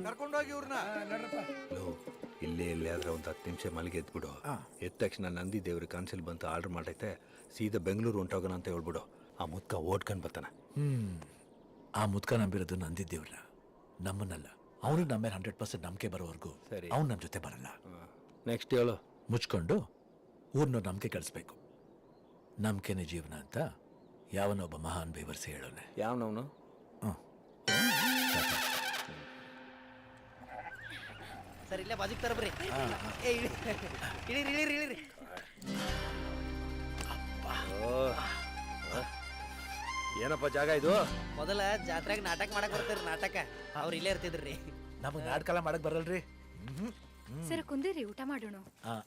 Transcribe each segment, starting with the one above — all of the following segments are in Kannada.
ಕರ್ಕೊಂಡೋಗಿ ಇವ್ರನ್ನ. ಇಲ್ಲೇ ಎಲ್ಲಿಯಾದ್ರೆ ಒಂದು 10 ನಿಮಿಷ ಮಲ್ಲಿಗೆ ಎದ್ಬಿಡು. ಎದ್ದ ತಕ್ಷಣ ನಂದಿ ದೇವ್ರ ಕನ್ಸಲ್ ಬಂತು ಆರ್ಡರ್ ಮಾಡೈತೆ, ಸೀದಾ ಬೆಂಗಳೂರು ಹೊಂಟೋಗೋಣ ಅಂತ ಹೇಳ್ಬಿಡು. ಆ ಮುದ್ಕ ಓಡ್ಕೊಂಡ್ ಬರ್ತಾನೆ. ಆ ಮುದ್ಕ ನಂಬಿರೋದು ನಂದಿ ದೇವ್ರ, ನಮ್ಮನ್ನಲ್ಲ. ಅವನು ನಮ್ಮ ಮೇಲೆ 100% ನಂಬಿಕೆ ಬರೋವರೆಗೂ ಸರಿ. ಅವ್ನು ನಮ್ಮ ಜೊತೆ ಬರಲ್ಲ. ನೆಕ್ಸ್ಟ್ ಹೇಳು. ಮುಚ್ಕೊಂಡು ಊರ್ನವ್ರು ನಂಬಿಕೆ ಕಳಿಸ್ಬೇಕು. ನಂಬಿಕೆನೇ ಜೀವನ ಅಂತ ಯಾವನೊಬ್ಬ ಮಹಾನ್ ಬೇವರ್ಸಿ ಹೇಳೋನೆ. ಯಾವನವನು? ಸರ್ ಇಲ್ಲೇ ಬಾಜಿಗೆ ತರಬ್ರಿ. ಇಳಿರಿ ಇಳಿರಿ. ಏನಪ್ಪ ಜಾಗ ಇದು? ಮೊದಲ ಜಾತ್ರೆಗೆ ನಾಟಕ ಮಾಡಕ್ ಬರ್ತೀರಿ. ನಾಟಕ ಅವ್ರು ಇಲ್ಲೇ ಇರ್ತಿದ್ರಿ. ನಮಗ್ ನಾಟಕ ಮಾಡಕ್ ಬರಲ್ರಿ. ಸರ್ ಕುಂದಿರಿ, ಊಟ ಮಾಡೋಣ.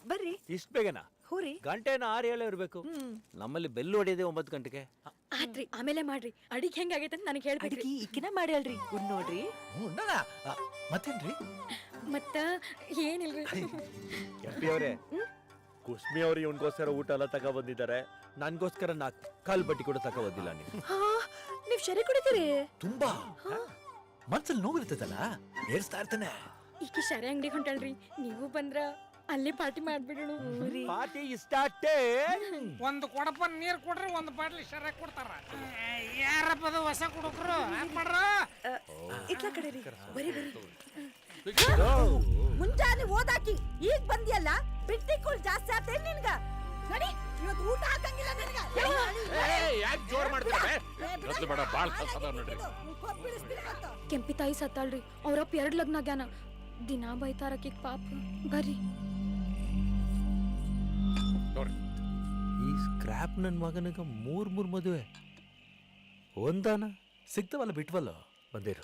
ಬರ್ರಿ. ಇಷ್ಟ ಬೇಗನಾ? ಹೋರಿ. ಗಂಟೆನ 6-7 ಇರ್ಬೇಕು. ನಮ್ಮಲ್ಲಿ ಬೆಲ್ ಹೊಡೆಯೋದೇ 9 ಗಂಟೆಗೆ. ಆತ್ರಿ, ಆಮೇಲೆ ಮಾಡ್ರಿ. ಅಡಿಗೆ ಹೆಂಗಾಗೈತೆ ಅಂತ ನನಗೆ ಹೇಳ್ಬಿಡ್ರಿ. ಈಕಿನ ಮಾಡಿ ಅಲ್ರಿ ನೋಡ್ರಿ. ಮತ್ತೇನ್ರಿ? ಮತ್ತ ಏನಿಲ್ರಿ. ಎಂಪಿ ಅವರೇ, ಕುಸ್ಮಿ ಅವ್ರು ಇವನ್ಗೋಸ್ಕರ ಊಟ ಎಲ್ಲ ತಗೋ ಬಂದಿದ್ದಾರೆ. ನನ್ಗೋಸ್ಕರ 4 ಕಾಲ್ ಬಟ್ಟಿ ಕೂಡ ತಗೋ ಬಂದಿಲ್ಲ. ನೀವ್ ಶರಿ ಕುಡಿತೀರಿ? ತುಂಬಾ ಮನ್ಸಲ್ಲಿ ನೋವಿರ್ತದಲ್ಲ, ಏರ್ಸ್ತಾ ಇರ್ತಾನೆ. ಈಕಿ ಶರಿ ಅಂಗಡಿಗೆ ಹೊಂಟಲ್ರಿ, ನೀವು ಬಂದ್ರ ಅಲ್ಲೇ ಪಾರ್ಟಿ ಮಾಡ್ಬಿಡೋಣ. Party start. ಒಂದು ಕೊಡಪ ನೀರ್ ಕೊಡ್ರಿ, ಒಂದು ಬಾಟ್ಲಿ ಶರ ಕೊಡ್ತಾರ. ಯಾರಪ್ಪದ ಹೊಸ ಕುಡುಕ್ರು ಮಾಡ್ರ ಇಟ್ಲ ಕಡೆ ರೀ. ಬರಿ ಬರಿ. ಮುಂಜಾನೆ ಓದಾಕಿ ಈಗ ಬಂದಿಯಲ್ಲ, ಬಿಟ್ಟಿಗಳು ಜಾಸ್ತಿ ಆತ ನಿನ್ಗ. ನಡಿ, ಇವತ್ತು ಊಟ ಹಾಕಂಗಿಲ್ಲ ನಿನ್ಗ. ಯಾಕೆ ಜೋರ್ ಮಾಡ್ತಾರೆ? ಬೇಡ ಬಾಳ ಕಸದ ನೋಡ್ರಿ. ಕೆಂಪಿ ತಾಯಿ ಸತ್ತಾಳ್ರಿ, ಅವ್ರಪ್ಪ 2 ಲಗ್ನ ಆಗ್ಯಾನ. ದಿನಾ ಬೈತಾರಕಿ ಪಾಪ. ಬರ್ರಿ. ಈ ಸ್ಕ್ರಾಪ್ ನನ್ ಮಗನಿಗೆ 3 ಮದುವೆ. ಒಂದಾನ ಸಿಗ್ತವಲ್ಲ ಬಿಟ್ವಲ್ಲ ಬಂದಿರು.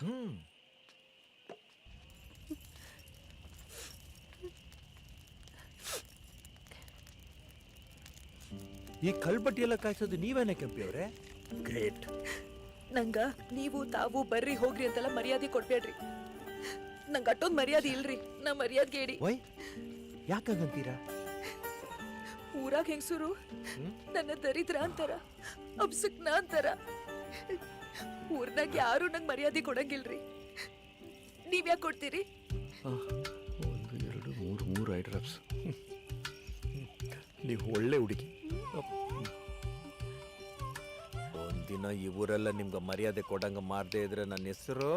ಈ ಕಲ್ಬಟ್ಟಿ ಎಲ್ಲ ಕಾಯಿಸೋದು ನೀವೇನ ಕೆಂಪಿ ಅವ್ರೆ? ಗ್ರೇಟ್. ನಂಗ ನೀವು ತಾವು ಬರ್ರಿ ಹೋಗ್ರಿ ಅಂತೆಲ್ಲ ಮರ್ಯಾದೆ ಕೊಡ್ಬೇಡ್ರಿ. ನಂಗೆ ಅಟ್ಟೊಂದ್ ಮರ್ಯಾದೆ ಇಲ್ರಿ. ನಾ ಮರ್ಯಾದೆ ಹೇಳಿ. ವೈ ಯಾಕಂತೀರಾ? ಊರಾಗ ಹೆಂಗಸರು ನನ್ನ ದರಿದ್ರ ಅಂತಾರ, ಅಪ್ಸಕ್ನ ಅಂತಾರ. ಊರ್ನಾಗ ಯಾರು ನಂಗೆ ಮರ್ಯಾದೆ ಕೊಡಂಗಿಲ್ರಿ. ನೀವ್ಯಾಕೆ ಕೊಡ್ತೀರಿ? 1 2 3 ಐಡ್ರಪ್ಸ್. ನೀವು ಒಳ್ಳೆ ಹುಡುಗಿ. ಒಂದಿನ ಈ ಊರೆಲ್ಲ ನಿಮ್ಗೆ ಮರ್ಯಾದೆ ಕೊಡಂಗ ಮಾಡದೇ ಇದ್ರೆ ನನ್ನ ಹೆಸರು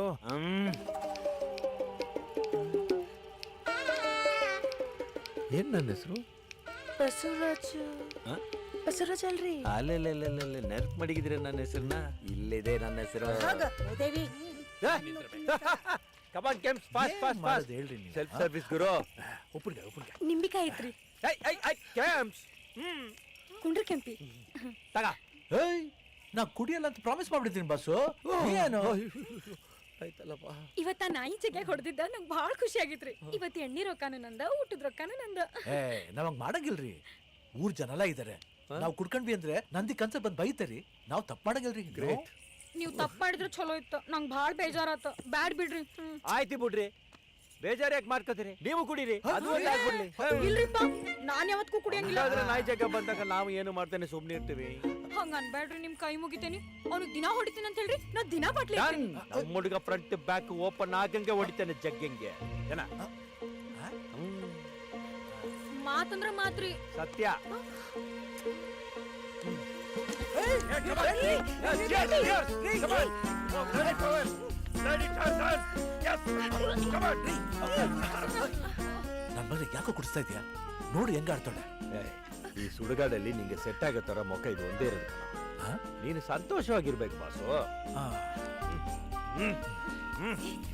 ಏನ್? ನನ್ನ ಹೆಸರು ಬಸವರಾಜ್. ಬಸವರಾಜ್ ಅಲ್ರಿ? ಅಲ್ಲೆಲ್ಲ ನೆನಪು ಮಡಗಿದ್ರೆ ನನ್ನ ಹೆಸರನ್ನ. ಇಲ್ಲಿದೆ ನನ್ನ ಹೆಸರು. ಕಮಾನ್ ಕೆಂಪ್ಸ್, ಫಾಸ್ಟ್ ಫಾಸ್ಟ್ ಫಾಸ್ಟ್ ಹೇಳ್ರಿ ನೀವು. ಸೆಲ್ಫ್ ಸರ್ವಿಸ್ ಗುರು. ಉಪ್ಪಿನಕಾಯಿ ನಿಂಬಿಕಾಯಿ ಐತ್ರಿ. ಕೆಂಪ್ಸ್ ಕುಂಡ್ರಿ ಕೆಂಪಿ. ತಗ. ಏಯ್, ನಾ ಕುಡಿಯಲ್ಲ ಅಂತ ಪ್ರಾಮಿಸ್ ಮಾಡ್ಬಿಡ್ತೀನಿ ಬಸ್ಸು. ಏನು ಆಯ್ತಲ್ಲಪ್ಪ. ಇವತ್ತ ನಾಯಿ ಜಗ್ಯಾಗ ಹೊಡೆದಿದ್ದ ನಂಗೆ ಬಹಳ ಖುಷಿ ಆಗಿತ್ರಿ. ಇವತ್ತು ಎಣ್ಣೆ ರೊಕ್ಕಾನು ನಂದ, ಊಟದ ರೊಕ್ಕಾನು ನಂದ. ನಾವ್ ಮಾಡಂಗಿಲ್ರಿ. ಊರ್ ಜನ ಎಲ್ಲ ಇದಾರೆ. ನಾವ್ ಕುಡ್ಕೊಂಡ್ವಿ ಅಂದ್ರೆ ನಂದಿ ಕನ್ಸ ಬಂದ್ ಬೈತಾರಿ. ನಾವ್ ತಪ್ಪು ಮಾಡಂಗಿಲ್ರಿ. ಗ್ರೇಟ್. ನೀವು ತಪ್ಪು ಮಾಡಿದ್ರೆ ಚಲೋ ಇತ್ತು. ನಂಗೆ ಭಾಳ ಬೇಜಾರಾತ. ಬ್ಯಾಡ್ ಬಿಡ್ರಿ. ಆಯ್ತು ಬಿಡ್ರಿ, ಬೇಜಾರು ಯಾಕೆ ಮಾಡ್ಕೋತೀರಿ? ನೀವು ಕುಡೀರಿ, ಅದು ಆಗ್ಬಿಡ್ಲಿ. ಇಲ್ರಿಪ್ಪ, ನಾನ್ ಯಾವತ್ತೂ ಕುಡಿಯಂಗಿಲ್ಲ. ನಾಯಿ ಜಾಗ ಬಂದಾಗ ನಾವು ಏನು ಮಾಡ್ತೇನೆ, ಸುಮ್ನೆ ಇರ್ತೀವಿ. ಹಂಗ ಅನ್ಬೇಡ್ರಿ, ನಿಮ್ ಕೈ ಮುಗಿತೇನಿ. ಅವ್ನಿಗೆ ದಿನ ಹೊಡಿತೀನಿ ಅಂತ ಹೇಳ್ರಿ, ನಾ ದಿನ ಬಾಟ್ಲಿ ನಮ್ಮ ಹುಡುಗ ಫ್ರಂಟ್ ಬ್ಯಾಕ್ ಓಪನ್ ಆಗಂಗೆ ಹೊಡಿತಾನೆ ಜಗ್ಗಂಗೆ. ಏನ ಮಾತಂದ್ರ ಮಾತ್ರಿ ಸತ್ಯ. ನನ್ ಮಗ ಯಾಕೋ ಕುಡಿಸ್ತಾ ಇದೀಯಾ? ನೋಡಿ ಹೆಂಗ ಆಡ್ತಾಳೆ. ಈ ಸುಡುಗಾಡಲ್ಲಿ ನಿಂಗೆ ಸೆಟ್ ಆಗೋ ತರ ಮೊಕ್ಕ ಇದು ಒಂದೇ ಇರೋದು. ನೀನು ಸಂತೋಷವಾಗಿರ್ಬೇಕು ಬಾಸು.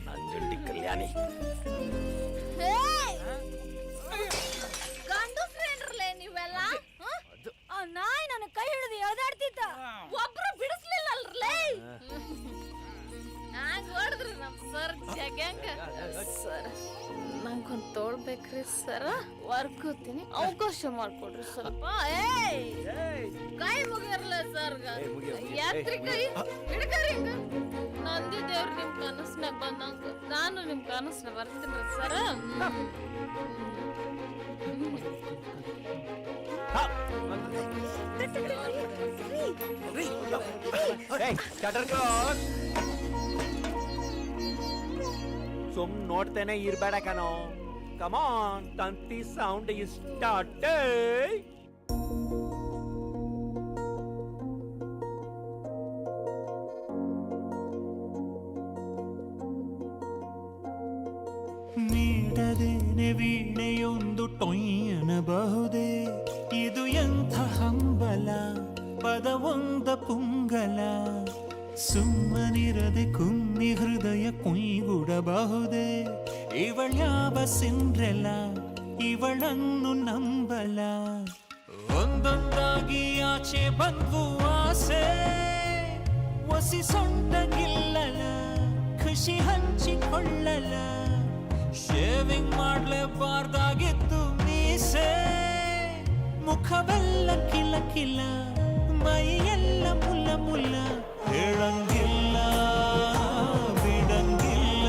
ನಂಜುಂಡಿ ಕಲ್ಯಾಣಿ. ಗಂಡಸ್ರೇನ್ರಲ್ಲೇ ನೀವೆಲ್ಲ? ಆ ನಾಯಿ ನನ್ನ ಕೈ ಹಿಡಿದು ಎಳ್ದಾಡ್ತಿದ್ದ, ಒಬ್ರು ಬಿಡಿಸ್ಲಿಲ್ಲ ಅಲ್ರಲೇ. ಹ್ಯಾಂಗ ಹೊಡೆದ್ರಿ ನಮ್ ಸರ್ ಜಗ್ಯಾಂಗ. ಸರ್ ನಂಗೊಂದು ತೋಳ್ಬೇಕ್ರಿ ಸರ್, ವರ್ಕೋತೀನಿ, ಅವಕಾಶ ಮಾಡ್ಕೊಡ್ರಿ ಸ್ವಲ್ಪ. ಕೈ ಮುಗಿಯರ್ಲ ಸರ್, ಯಾತ್ರಿ ಕೈ ಹಿಡ್ಕರಿ. ನಂದಿ ದೇವ್ರ ನಿಮ್ ಕನಸ್ನಾಗ ಬಂದಂಗ ನಾನು ನಿಮ್ ಕನಸ್ನ ಬರ್ತೀನಿ ಸರ್. ಸುಮ್ ನೋಡ್ತೇನೆ ಇರ್ಬೇಡ ಕಣೋ. ಕಮಾನ್, ತಂತಿ ಸೌಂಡ್ ಸ್ಟಾರ್ಟ್. ನೀಡದೇನೆ ವೀಣೆಯೊಂದು ಟೊಯ್ಯನಬಹುದೇ, ಇದು ಎಂಥ ಹಂಬಲ, ಪದವೊಂದ ಪುಂಗಲ. ಸುಮ್ಮನಿರದೆ ಕುನ್ನಿ ಹೃದಯ ಕುಯ್ಗುಡಬಹುದೇ, ಇವಳ್ಯಾವ ಸಿಂಡ್ರೆಲ, ಇವಳನ್ನು ನಂಬಲ. ಒಂದೊಂದಾಗಿ ಆಚೆ ಬಂದ್ವು ಆಸೆ, ಒಸಿ ಸೊಂಟಗಿಲ್ಲಲ, ಖುಷಿ ಹಂಚಿಕೊಳ್ಳಲ. ಶೇವಿಂಗ್ ಮಾಡ್ಲೇಬಾರ್ದಾಗಿತ್ತು ಮೀಸೆ, ಮುಖವೆಲ್ಲ ಕಿಲ ಕಿಲ, ಮೈಯೆಲ್ಲ ಮುಲ್ಲ ಮುಲ್ಲ. ಹೇಳಂಗಿಲ್ಲ ಬಿಡಂಗಿಲ್ಲ,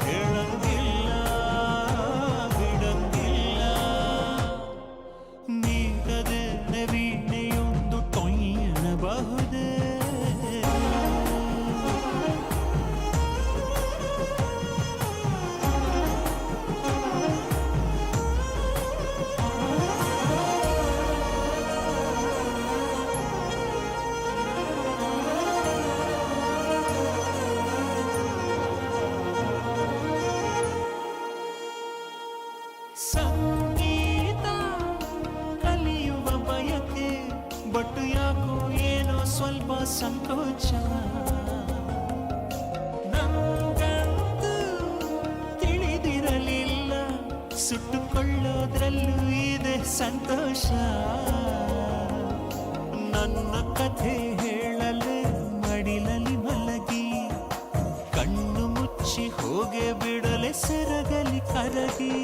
ಹೇಳಂಗಿಲ್ಲ ಬಿಡಂಗಿಲ್ಲ. ನೀಡದೆ ವೀಣೆಯೊಂದು ಟೊಯ್ಯನಬಹುದೇ. ಸಂಗೀತ ಕಲಿಯುವ ಬಯಕೆ, ಬಟ್ ಯಾಕೋ ಏನೋ ಸ್ವಲ್ಪ ಸಂಕೋಚ. ನಂಗಂತೂ ತಿಳಿದಿರಲಿಲ್ಲ, ಸುಟ್ಟುಕೊಳ್ಳೋದ್ರಲ್ಲೂ ಇದೆ ಸಂತೋಷ. ನನ್ನ ಕಥೆ ಹೇಳಲೆ ಮಡಿಲಲ್ಲಿ ಮಲಗಿ, ಕಣ್ಣು ಮುಚ್ಚಿ ಹೋಗೆ ಬಿಡಲೆ ಸೆರಗಲಿ ಕರಗಿ.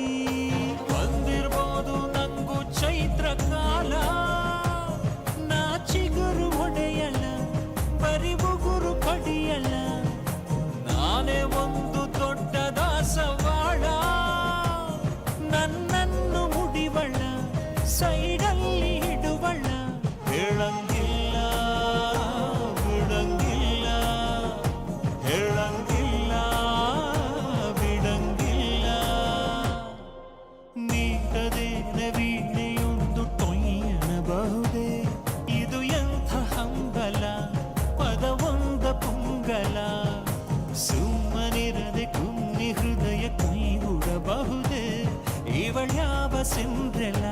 ಬಂದಿರ್ಬೋದು ನಂಗೂ ಚೈತ್ರ ಕಾಲ, ನಾ ಚಿಗುರು ಒಡೆಯಲ್ಲ, ಬರಿ ಬುಗುರು ಕಡಿಯಲ್ಲ. ನಾನೇ ಒಂದು ದೊಡ್ಡ ದಾಸವಾಳ, ನನ್ನನ್ನು ಮುಡಿವಳ, ಸೈಡಲ್ಲಿ ಇಡುವಳ. ಹೇಳಂಗಿಲ್ಲ ಬಿಡಂಗಿಲ್ಲ, ಹೇಳಂಗಿಲ್ಲ ಬಿಡಂಗಿಲ್ಲ. ನೀಡದೇನ ವೀಣೆಯೊಂದು ಟೊಯ್ಯನಬಹುದೇ, ಇದು ಎಂಥ ಹಂಬಲ, ಪದವೊಂದ ಪುಂಗಲ. ಸುಮ್ಮನಿರದೆ ಕುನ್ನಿ ಹೃದಯ ಕುಯ್ಗುಡಬಹುದೇ, ಇವಳ್ಯಾವ ಸಿಂಡ್ರೆಲ,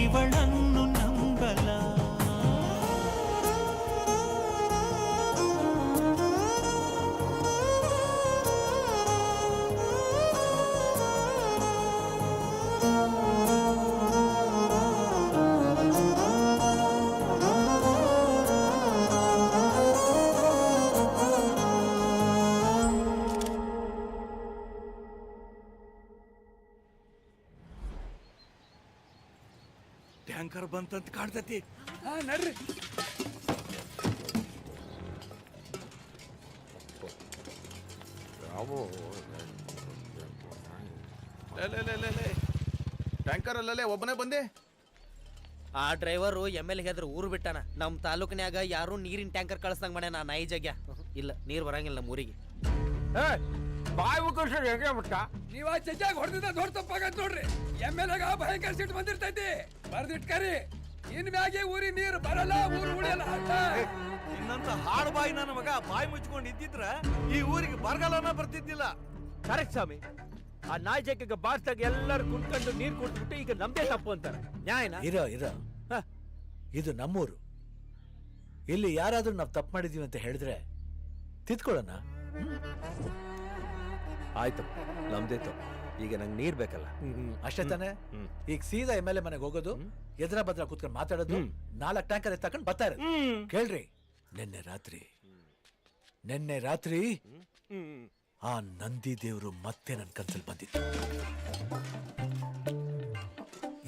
ಇವಳನ್ನು ನಂಬಲ. ಟ್ಯಾಂಕರ್ ಬಂತಂತ ಕಾಣ್ತತಿ. ನಡ್ರಿ. ಟ್ಯಾಂಕರ್ ಅಲ್ಲೇ ಒಬ್ಬನೇ ಬಂದೆ. ಆ ಡ್ರೈವರು ಎಮ್.ಎಲ್.ಎ ಹೆದ್ರ ಊರು ಬಿಟ್ಟಾನ. ನಮ್ ತಾಲೂಕಿನ್ಯಾಗ ಯಾರು ನೀರಿನ ಟ್ಯಾಂಕರ್ ಕಳಿಸ್ದಂಗ ಮಾಡ್ಯಾನ ನಾಯಿ ಜಗ್ಯ. ಇಲ್ಲ, ನೀರ್ ಬರಂಗಿಲ್ಲ ನಮ್ಮ ಊರಿಗೆ. ಬಾಯಿ ಮುಖ ಹೇಗೆ ಬಿಟ್ಟ. ನೀವ್ ಆ ಜಗ್ಗ್ಯಾಗ ಹೊಡೆದಿದ್ದ ದೊಡ್ಡ ತಪ್ಪಾಗತ್ ನೋಡ್ರಿ. ಎಮ್.ಎಲ್.ಎಗ ಭಯಂಕರ ಸಿಟ್ಟು ಬಂದಿರ್ತೈತಿ. ಬರ್ದಿಟ್ಕರಿ, ಇನ್ ಮ್ಯಾಗೆ ಊರಿ ನೀರು ಬರಲ್ಲ, ಊರು ಉಳಿಯಲ್ಲ. ಇನ್ನಂತ ಹಾಡು ಬಾಯಿ ನನ್ನ ಮಗ ಬಾಯಿ ಮುಚ್ಕೊಂಡು ಇದ್ದಿದ್ರ ಈ ಊರಿಗೆ ಬರಗಾಲನ ಬರ್ತಿದ್ದಿಲ್ಲ. ಕರೆಕ್ಟ್ ಸ್ವಾಮಿ. ಆ ನಾಯಿ ಜಗ್ಗಿಗೆ ಬಾರ್ಸ್ದಾಗ ಎಲ್ಲರೂ ಕುಂತ್ಕೊಂಡು ನೀರ್ ಕುಡ್ದ್ಬಿಟ್ಟು ಈಗ ನಮ್ದೇ ತಪ್ಪು ಅಂತಾರೆ. ನ್ಯಾಯನ? ಇರೋ ಇದು ನಮ್ಮೂರು. ಇಲ್ಲಿ ಯಾರಾದ್ರೂ ನಾವು ತಪ್ಪು ಮಾಡಿದೀವಿ ಅಂತ ಹೇಳಿದ್ರೆ ತಿದ್ಕೊಳ್ಳೋಣ. ಆಯ್ತು, ನಮ್ದೇ ತಪ್ಪು. ಈಗ ನಂಗೆ ನೀರ್ ಬೇಕಲ್ಲ. ಅಷ್ಟೇ ತಾನೆ. ಈಗ ಸೀದಾ ಎಮ್.ಎಲ್.ಎ ಮನೆಗೆ ಹೋಗೋದು, ಎದ್ರ ಬದ್ರ ಕೂತ್ಕೊಂಡು ಮಾತಾಡೋದು, 4 ಟ್ಯಾಂಕರ್ ಎತ್ತಕೊಂಡು ಬರ್ತಾ ಇರೋದು. ಕೇಳ್ರಿ, ನೆನ್ನೆ ರಾತ್ರಿ ಆ ನಂದಿ ದೇವರು ಮತ್ತೆ ನನ್ನ ಕನ್ಸಲ್ಲಿ ಬಂದಿತ್ತು.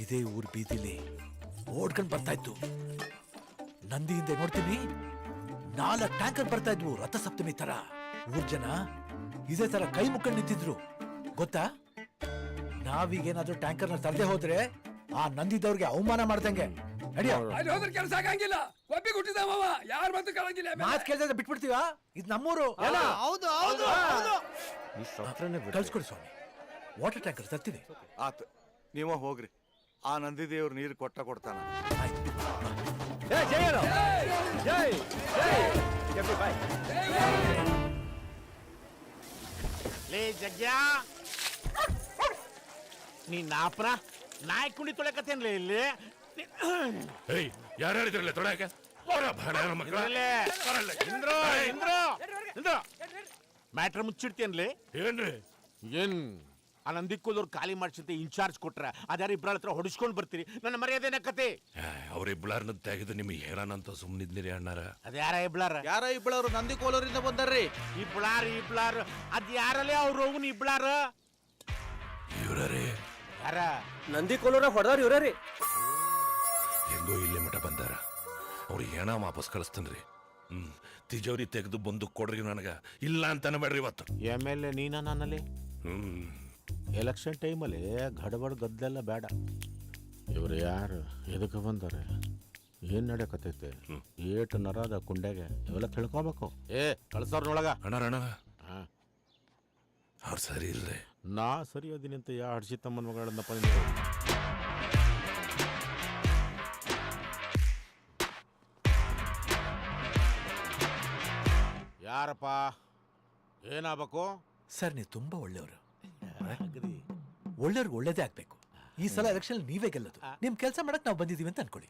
ಇದೇ ಊರ್ ಬೀದಿಲಿ ಓಡ್ಕೊಂಡು ಬರ್ತಾ ಇತ್ತು. ನಂದಿ ಹಿಂದೆ ನೋಡ್ತೀನಿ 4 ಟ್ಯಾಂಕರ್ ಬರ್ತಾ ಇದ್ವು, ರಥಸಪ್ತಮಿ ತರ. ಊರ್ ಜನ ಇದೇ ತರ ಕೈ ಮುಕ್ಕೊಂಡು ನಿಂತಿದ್ರು. ಗೊತ್ತಾ, ನಾವೀಗೇನಾದ್ರೂ ಟ್ಯಾಂಕರ್ನ ತರದೆ ಹೋದ್ರೆ ಆ ನಂದಿದವ್ರಿಗೆ ಅವಮಾನ ಮಾಡ್ದಂಗೆ. ನಡಿಯೋ. ಅಲ್ಲಿ ಹೋದ್ರೆ ಕೆಲಸ ಆಗಂಗಿಲ್ಲ. ಒಬ್ಬಿ ಹುಟ್ಟಿದವ ಯಾರು ಬಂದು ಕೇಳಂಗಿಲ್ಲ. ಮಾತು ಕೇಳಿದ್ರೆ ಬಿಟ್ಬಿಡ್ತೀವ? ಇದು ನಮ್ಮೂರು. ಹೌದು ಹೌದು ಹೌದು. ನೀ ಸತ್ರನೇ ಬಿಡ್ತೀಯ. ಕಳ್ಸ್ಕೊಡಿ ಸ್ವಾಮಿ, ವಾಟರ್ ಟ್ಯಾಂಕರ್ ತರ್ತೀನಿ. ಆತ ನೀವ ಹೋಗ್ರಿ, ಆ ನಂದಿದೇವ್ರು ನೀರು ಕೊಡ್ತಾನ. ಆಯ್ತು. ಏ, ಜೈ ಹೇಳು. ಜೈ ಜೈ ಕೆಂಪಿ ಬಾಯ್. ಲೇ ಜಗ್ಗ್ಯಾ, ನೀ ನಾಪ್ರ ನಾಯಿ ಕುಂಡಿ ತೊಳೆಕತ್ತೇನ್ಲೇ ಇಲ್ಲಿ? ಯಾರು ಹೇಳಿದ್ರಲ್ಲ ತೊಳಕ? ಮ್ಯಾಟ್ರ್ ಮುಚ್ಚಿಡ್ತೇನ್ಲಿ. ಏನ್ರಿ ಏನ್ ಆ ನಂದಿಕೋದವ್ರು ಖಾಲಿ ಮಾಡ್ಸಂತೆ ಇನ್ಚಾರ್ಜ್ ಕೊಟ್ರ ಅದ್ಯಾರ ಇಬ್ಬರ ಹತ್ರ ಹೊಡಿಸ್ಕೊಂಡ್ ಬರ್ತೀರಿ? ನನ್ನ ಮರ್ಯಾದೆನ ಕತೆ. ಅವ್ರಿಬ್ಳಾರ್ನ ತೆಗೆದು ನಿಮಗೆ ಹೇಳೋಣಂತ ಸುಮ್ಮನಿದ್ನಿರಿ ಅಣ್ಣಾರ. ಅದ್ಯಾರ ಇಬ್ಳಾರ? ಯಾರ ಇಬ್ಬಳವ್ರು ನಂದಿ ಕೋಲೂರಿಂದ ಬಂದಾರ್ರಿ. ಇಬ್ಳಾರು ಅದ್ ಯಾರಲ್ಲೇ ಅವ್ರ ಹೋಗುನ್ ಇಬ್ಳಾರ? ಇವ್ರೇ ಯಾರ? ನಂದಿ ಕೋಲೂರ ಹೊಡೆದವ್ರು ಇವ್ರಿ. ಹೆಂಗೋ ಇಲ್ಲೇ ಮಠ ಬಂದಾರ. ಅವ್ರಿಗೆ ಹೆಣ ವಾಪಸ್ ಕಳಿಸ್ತನ್ರಿ. ತಿಜೋರಿ ತೆಗೆದು ಬಂದು ಕೊಡ್ರಿ ನನಗ, ಇಲ್ಲ ಅಂತಾನೆ ಬೇಡ್ರಿ ಇವತ್ತು. MLA ನೀನ ನಾನಲ್ಲಿ? ಹ್ಮ್ ಎಲೆಕ್ಷನ್ ಟೈಮಲ್ಲಿ ಗಡಬಡ ಗದ್ದೆಲ್ಲ ಬೇಡ. ಇವ್ರು ಯಾರು, ಎದಕ್ಕೆ ಬಂದಾರೆ, ಏನ್ ನಡೆಯಕತ್ತೈತೆ, ಏಟು ನರದ ಕುಂಡೆಗೆ ಇವೆಲ್ಲ ತಿಳ್ಕೊಬೇಕು. ಕಳ್ಸೋರ್ನೊಳಗ ಅಣ್ಣ ಅವ್ರು ಸರಿ ಇಲ್ರಿ. ನಾ ಸರಿ ಅದೀನಿ ಅಂತ ಯಾ ಹಡ್ಸಿ ತಮ್ಮನ ಮಗಳನ್ನಪ್ಪ. ಯಾರಪ್ಪ, ಏನಾಗಬೇಕು? ಸರ್, ನೀವು ತುಂಬಾ ಒಳ್ಳೆಯವರು. ಒಳ್ಳೆಯವ್ರಿಗೆ ಒಳ್ಳೇದೇ ಆಗ್ಬೇಕು. ಈ ಸಲ ಎಲೆಕ್ಷನ್ ನೀವೇ ಗೆಲ್ಲೋದು. ನಿಮ್ ಕೆಲಸ ಮಾಡಕ್ ನಾವು ಬಂದಿದೀವಿ ಅಂತ ಅನ್ಕೊಳ್ಳಿ.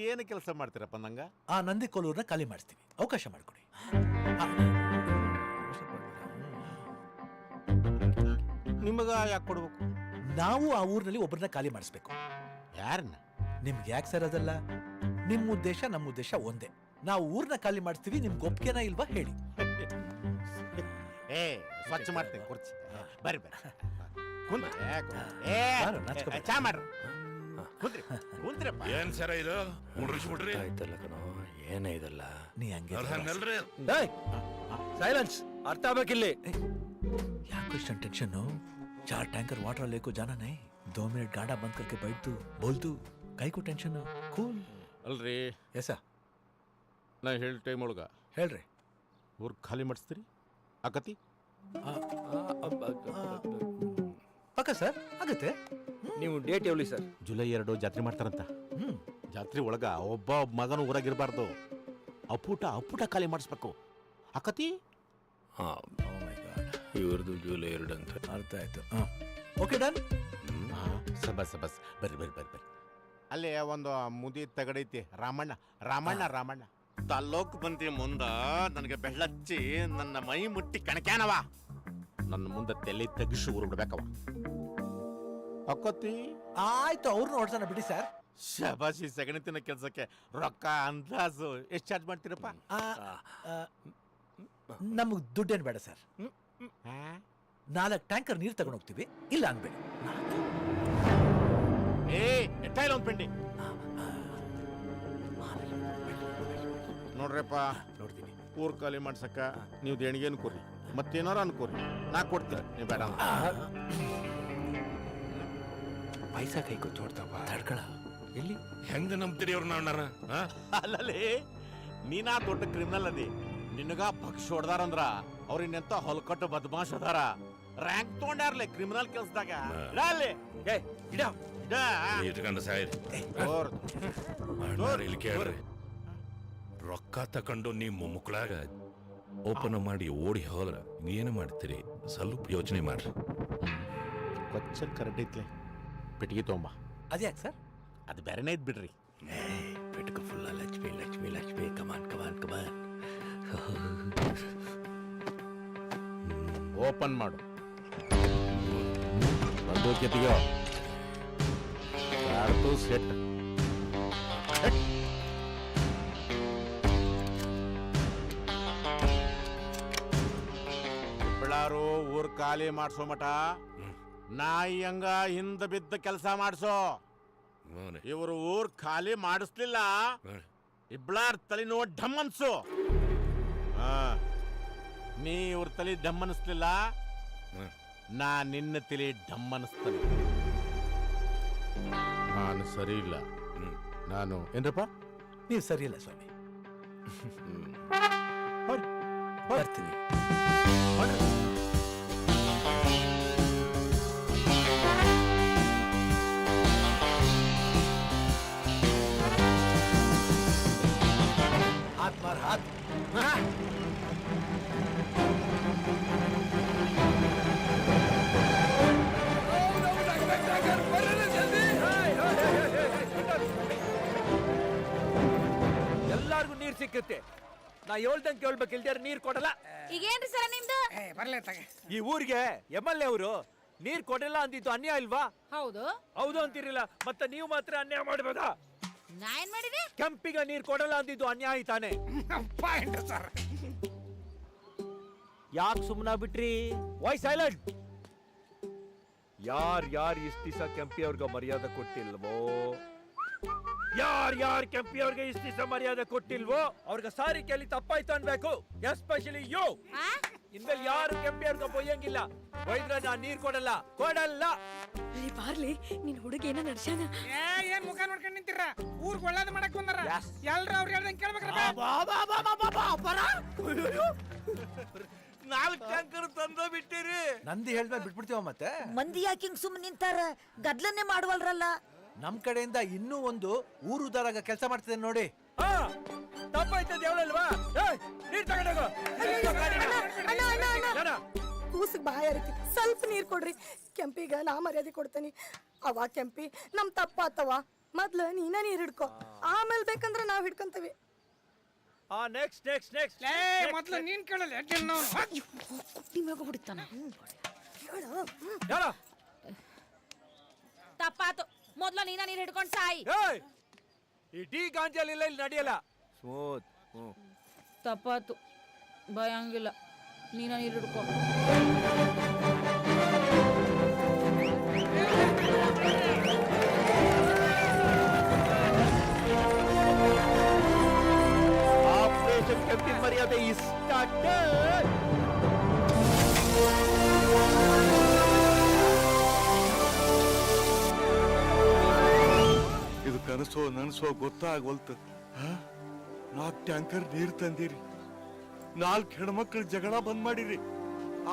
ಏನು ಕೆಲಸ ಮಾಡ್ತೀರಪ್ಪ ನಂಗ? ಆ ನಂದಿ ಕೋಲೂರ್ನ ಖಾಲಿ ಮಾಡಿಸ್ತೀವಿ, ಅವಕಾಶ ಮಾಡ್ಕೊಡಿ. ನಿಮಗ ಯಾಕೆ ಕೊಡ್ಬೇಕು? ನಾವು ಆ ಊರಿನಲ್ಲಿ ಒಬ್ಬರನ್ನ ಖಾಲಿ ಮಾಡಿಸ್ಬೇಕು. ಯಾರನ್ನ? ನಿಮ್ಗೆ ಯಾಕೆ ಸರ್ ಅದಲ್ಲ? ನಿಮ್ ಉದ್ದೇಶ ನಮ್ಮ ಉದ್ದೇಶ ಒಂದೇ. ನಾವು ಊರ್ನ ಖಾಲಿ ಮಾಡ್ತೀವಿ, ನಿಮ್ಗೆ ಒಪ್ಗೆನಾ ಇಲ್ವಾ ಹೇಳಿ. ಸ್ವಚ್ಛ ಮಾಡ್ತೇನೆ ಕುರ್ಚಿ. ಬರ್ರಿ ಚಾ ಮಾಡ್ರಿ, ಕುಂತ್ರಿಪ್ಪ. ಏನ್ ಸರ ಇದು ಮುಡ್ರಿಸ್ಬಿಟ್ರಿ? ಆಯ್ತಲ್ಲ ಕಣೋ, ಏನೇ ಇದಲ್ಲ. ನೀ ಹಂಗೆ ಹಂಗಲ್ರಿ. ಸೈಲೆನ್ಸ್, ಅರ್ಥ ಆಗ್ಬೇಕಿಲ್ಲಿ. ಯಾಕೋ ಇಷ್ಟೊಂದು ಟೆನ್ಷನ್ನು? 4 टैंकर वाटर लेको जाना नहीं, 2 मिनट गाड़ा बंद करके बैठ तू, बोल तू, कई को टेंशन कूल. ಅಲ್ರಿ, ऐसा ನಾ ಹೇಳಿ ಟೈಮ್ ಒಳಗ ಹೇಳ್ರಿ. ಊರ್ ಖಾಲಿ ಮಾಡಿಸ್ತೀರಿ ಆಕತಿ? ಪಕ್ಕ ಸರ್, ಆಗತ್ತೆ. ನೀವು ಡೇಟ್ ಹೇಳಿ ಸರ್. ಜುಲೈ 2 ಜಾತ್ರೆ ಮಾಡ್ತಾರಂತ. ಜಾತ್ರೆ ಒಳಗ ಒಬ್ಬ ಮಗನ ಊರಾಗಿರ್ಬಾರ್ದು. ಅಪ್ಪುಟ ಖಾಲಿ ಮಾಡಿಸ್ಬೇಕು ಆಕತಿ. ಇವ್ರದ್ದು ಜೂಲೈ 2 ಅಂತ. ಅರ್ಥ ಆಯ್ತು. Okay done. ಸಬಸ್ ಬರ್ರಿ. ಅಲ್ಲಿ ಒಂದು ಮುದಿ ತಗಡೈತಿ, ರಾಮಣ್ಣ ತಾಲ್ಲೋಕ್ ಬಂದಿ ಮುಂದ ನನಗೆ ಬೆಳ್ಳಚ್ಚಿ ನನ್ನ ಮೈ ಮುಟ್ಟಿ ಕಣಕ್ಯಾನವ. ನನ್ನ ಮುಂದೆ ತೆಲಿ ತೆಗಿಸಿ ಊರು ಬಿಡ್ಬೇಕವ. ಅಕ್ಕತಿ ಆಯ್ತು, ಅವ್ರನ್ನ ನೋಡ್ಸೋಣ ಬಿಡಿ ಸರ್. ಶಬಾಶಿ, ಸಗಣಿ ತಿನ್ನೋ ಕೆಲಸಕ್ಕೆ ರೊಕ್ಕ ಅಂದಾಜು ಎಷ್ಟು ಚಾರ್ಜ್ ಮಾಡ್ತೀರಪ್ಪ? ನಮಗೆ ದುಡ್ಡೇನು ಬೇಡ ಸರ್. 4 ಟ್ಯಾಂಕರ್ ನೀರು ತಗೊಂಡು ಹೋಗ್ತೀವಿ, ಇಲ್ಲ ಅನ್ಬೇಡಿ. ಎಟ್ಟಾಯಿಲ್ಲ ಒಂದು ಪಿಂಡಿ ನೋಡ್ರಪ್ಪ. ನೋಡ್ತೀನಿ. ಊರ್ ಖಾಲಿ ಮಾಡ್ಸಕ್ಕ ನೀವು ದೇಣಿಗೆನು ಕೊಡ್ರಿ, ಮತ್ತೇನಾರ ಅನ್ಕೋರಿ, ನಾ ಕೊಡ್ತೀನಿ. ನೀವು ಬೇಡ ಪೈಸಾ ಕೈ ಕೊಟ್ಟು ಹೊಡ್ತಾವ ತಡ್ಕಳ. ಎಲ್ಲಿ ಹೆಂಗ ನಂಬ್ತೀರಿ ಅವ್ರನ್ನ ಅಣ್ಣಾರ? ಅಲ್ಲಲ್ಲಿ ನೀನಾ ದೊಡ್ಡ ಕ್ರಿಮಿನಲ್ ಅದಿ. ನಿನಗ ಪಕ್ಷ ಹೊಡ್ದಾರಂದ್ರ ಅವ್ರ ಇನ್ನೆಂತ ಹೊಲ್ಕಟ್ಟು ಬದಮಾಶ್ ಅದಾರ. ರ್ಯಾಂಕ್ ತಗೊಂಡಾರ್ಲೆ ಕ್ರಿಮಿನಲ್ ಕೆಲ್ಸದಾಗ. ಇಟ್ಕೊಂಡ ಸಾಯ್ರಿ. ಇಲ್ಲಿ ಕೇಳ್ರಿ, ರೊಕ್ಕ ತಕೊಂಡು ನಿಮ್ಮ ಮುಕ್ಕಳಾಗ ಓಪನ್ ಮಾಡಿ ಓಡಿ ಹೋದ್ರ ಏನು ಮಾಡ್ತೀರಿ? ಸ್ವಲ್ಪ ಯೋಚನೆ ಮಾಡ್ರಿ. ಕೊಚ್ಚಲ್ ಕರೆಕ್ಟ್ ಐತ್ಲೆ. ಪೆಟ್ಟಿಗೆ ತಗೊಂಬ. ಅದ್ಯಾಕೆ ಸರ್? ಅದು ಬೇರೆನೇ ಇದ್ ಬಿಡ್ರಿ. ಪೆಟ್ಕ ಫುಲ್ಲ ಲಕ್ಷ್ಮಿ ಕಮಾನ್. ಓಪನ್ ಮಾಡು. ಬಂದೂಕೆತಿಗೋ ಯಾರ್ದು ಸೆಟ್. ಬಿಳಾರು ಊರ್ ಖಾಲಿ ಮಾಡ್ಸೋ ಮಟ ನಾಯಿ ಹಂಗ ಹಿಂದ ಬಿದ್ದ ಕೆಲಸ ಮಾಡ್ಸೋ. ಇವರು ಊರ್ ಖಾಲಿ ಮಾಡಿಸ್ಲಿಲ್ಲ, ಇಬ್ಳಾರ್ ತಲೆ ನೋಡಿ ಢಮ್ ಅನ್ಸು. ನೀ ಇವ್ರ ತಲೆ ಢಮ್ ಅನಿಸ್ಲಿಲ್ಲ, ನಾ ನಿನ್ನ ತಲೆ ಢಮ್ ಅನಿಸ್ತಾನೆ. ನಾನು ಸರಿ ಇಲ್ಲ. ನಾನು ಏನ್ರಪ್ಪ? ನೀವು ಸರಿ ಇಲ್ಲ ಸ್ವಾಮಿ. ಬರ್ತೀನಿ. ಸಿಕ್ಕತ್ತೆ. ನಾ ಹೇಳ್ದಂಗೆ ಕೇಳ್ಬೇಕು, ಇಲ್ದಾರ ನೀರ್ ಕೊಡಲ್ಲ. ಈಗೇನ್ರಿ ಸರ್ ನಿಮ್ದು? ಬರ್ಲೇ ತಗೆ. ಈ ಊರಿಗೆ MLA ಅವರು ನೀರ್ ಕೊಡಲ್ಲ ಅಂದಿದ್ದು ಅನ್ಯಾಯ ಇಲ್ವಾ? ಹೌದು. ಹೌದು ಅಂತಿರಲಿಲ್ಲ, ಮತ್ತೆ ನೀವು ಮಾತ್ರ ಅನ್ಯಾಯ ಮಾಡ್ಬೋದಾ? ನಾ ಏನ್ ಮಾಡಿದೆ? ಕೆಂಪಿಗೆ ನೀರ್ ಕೊಡಲ್ಲ ಅಂದಿದ್ದು ಅನ್ಯಾಯ ತಾನೆ. Point sir. ಯಾಕೆ ಸುಮ್ಮನ ಬಿಟ್ರಿ? Why silent? ಯಾರ್ ಇಷ್ಟ ದಿವಸ ಕೆಂಪಿ ಅವ್ರಿಗೆ ಮರ್ಯಾದೆ ಕೊಟ್ಟಿಲ್ವೋ, ಯಾರ್ ಕೆಂಪಿ ಅವ್ರಿಗೆ ಇಷ್ಟ ದಿವಸ ಮರ್ಯಾದೆ ಕೊಟ್ಟಿಲ್ವೋ ಅವ್ರಿಗೆ ಸಾರಿ ಕೇಳಿ ತಪ್ಪಾಯ್ತು ಅನ್ಬೇಕು. Especially you. ಇನ್ಮೇಲೆ ಯಾರು ಕೆಂಪಿ ಅವ್ರಿಗೆ ಬೊಯ್ಯಂಗಿಲ್ಲ. ಬೈದ್ರೆ ನಾನ್ ನೀರ್ ಕೊಡಲ್ಲ. ಅಲ್ಲಿ ಬಾರ್ಲಿ ನಿನ್ ಹುಡುಗೇನ ನಡ್ಸ್ಯಾನ. ಏನ್ ಮುಖ ನೋಡ್ಕೊಂಡ್ ನಿಂತಿರ? ಊರ್ಗ್ ಒಳ್ಳೇದ್ ಮಾಡಕ್ ಬಂದಾರ. ಎಲ್ರ ಅವ್ರು ಹೇಳ್ದಂಗ್ ಕೇಳ್ಬೇಕ್ರ. 4 ಟ್ಯಾಂಕರ್ ತಂದ ಬಿಟ್ಟಿರಿ. ನಂದಿ ಹೇಳ್ಮೇಲೆ ಬಿಟ್ಬಿಡ್ತೀವ ಮತ್ತೆ. ಮಂದಿ ಯಾಕಿಂಗ್ ಸುಮ್ಮನೆ ನಿಂತಾರ? ಗದ್ಲನ್ನೇ ಮಾಡುವಲ್ರಲ್ಲ. ನಮ್ ಕಡೆಯಿಂದ ಇನ್ನೂ ಒಂದು ಊರು ಉದಾರಾಗ ಕೆಲಸ ಮಾಡ್ತಿದೆ ನೋಡಿ. ತಪ್ಪಾಯ್ತದ ಹೇಳಲ್ವಾ? ನೀರ್ ತಗೊಂಡೋಗು. ಕೂಸಿಗೆ ಬಾಯ ರೀತಿ ಸ್ವಲ್ಪ ನೀರ್ ಕೊಡ್ರಿ. ಕೆಂಪಿಗ ನಾ ಮರ್ಯಾದೆ ಕೊಡ್ತೇನಿ. ಅವ ಕೆಂಪಿ ನಮ್ ತಪ್ಪಾತವ. ಮೊದ್ಲು ನೀನ ನೀರ್ ಹಿಡ್ಕೊ, ಆಮೇಲೆ ಬೇಕಂದ್ರ ನಾವ್ ಹಿಡ್ಕೊಂತೀವಿ. ನೆಕ್ಸ್ಟ್ ಮೊದ್ಲು ನೀನ್ ಕೇಳಲ್ಲ. ನಿಮಗ ಬಿಡ್ತಾನ. ಹೇಳು. ತಪ್ಪಾತು. ಮೊದ್ಲು ನೀನ ನೀರ್ ಹಿಡ್ಕೊಂಡ್ ಸಾಯಿ. ಈ ಡಿ ಗಾಂಜಾಲಿಲ್ಲ, ಇಲ್ಲಿ ನಡೆಯಲ್ಲ. ಸ್ಮೂತ್. ತಪ್ಪಾತು. ಭಯಂಗಿಲ್ಲ. ನೀನ ನೀರ್ ಹಿಡ್ಕೊ. ಆಪರೇಷನ್ ಕೆಂಪಿನ ಮರ್ಯಾದೆ ಸ್ಟಾರ್ಟೆಡ್. ಇದು ಕನಸೋ ನನಸೋ ಗೊತ್ತಾಗವಲ್ತು. 4 ಟ್ಯಾಂಕರ್ ನೀರ್ ತಂದಿರಿ, 4 ಹೆಣ್ಮಕ್ಳ ಜಗಳ ಬಂದ್ ಮಾಡಿರಿ,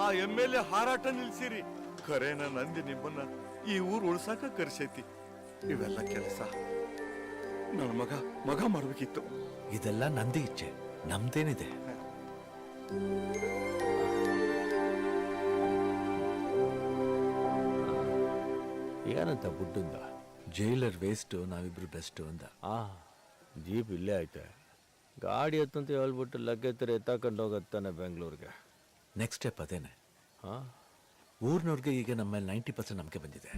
ಆ MLA ಹಾರಾಟ ನಿಲ್ಸಿರಿ. ಖರೇನ ನಂದಿ ನಿಮ್ಮನ್ನ ಈ ಊರು ಉಳ್ಸಾಕ ಕರ್ಸೈತಿ. ಇವೆಲ್ಲ ಕೆಲಸ ನನ್ನ ಮಗ ಮಾಡ್ಬೇಕಿತ್ತು. ಇದೆಲ್ಲ ನಂದಿ ಇಚ್ಛೆ, ನಮ್ದೇನಿದೆ? ಏನಂತ ಬುಡ್ಡಂದ? ಜೈಲರ್ ವೇಸ್ಟ್, ನಾವಿಬ್ರು ಬೆಸ್ಟ್ ಅಂದ. ಜೀಪ್ ಇಲ್ಲೇ ಐತೆ. ಗಾಡಿ ಹತ್ತಂತ ಹೇಳ್ಬಿಟ್ಟು ಲಗ್ಗೆತ್ತರ ಎತ್ತಾಕೊಂಡು ಹೋಗತ್ತಾನೆ ಬೆಂಗಳೂರಿಗೆ. ನೆಕ್ಸ್ಟ್ ಸ್ಟೆಪ್ ಅದೇನೆ. ಊರ್ನವ್ರಿಗೆ ಈಗ ನಮ್ಮ ಮೇಲೆ 90% ನಂಬಿಕೆ ಬಂದಿದೆ.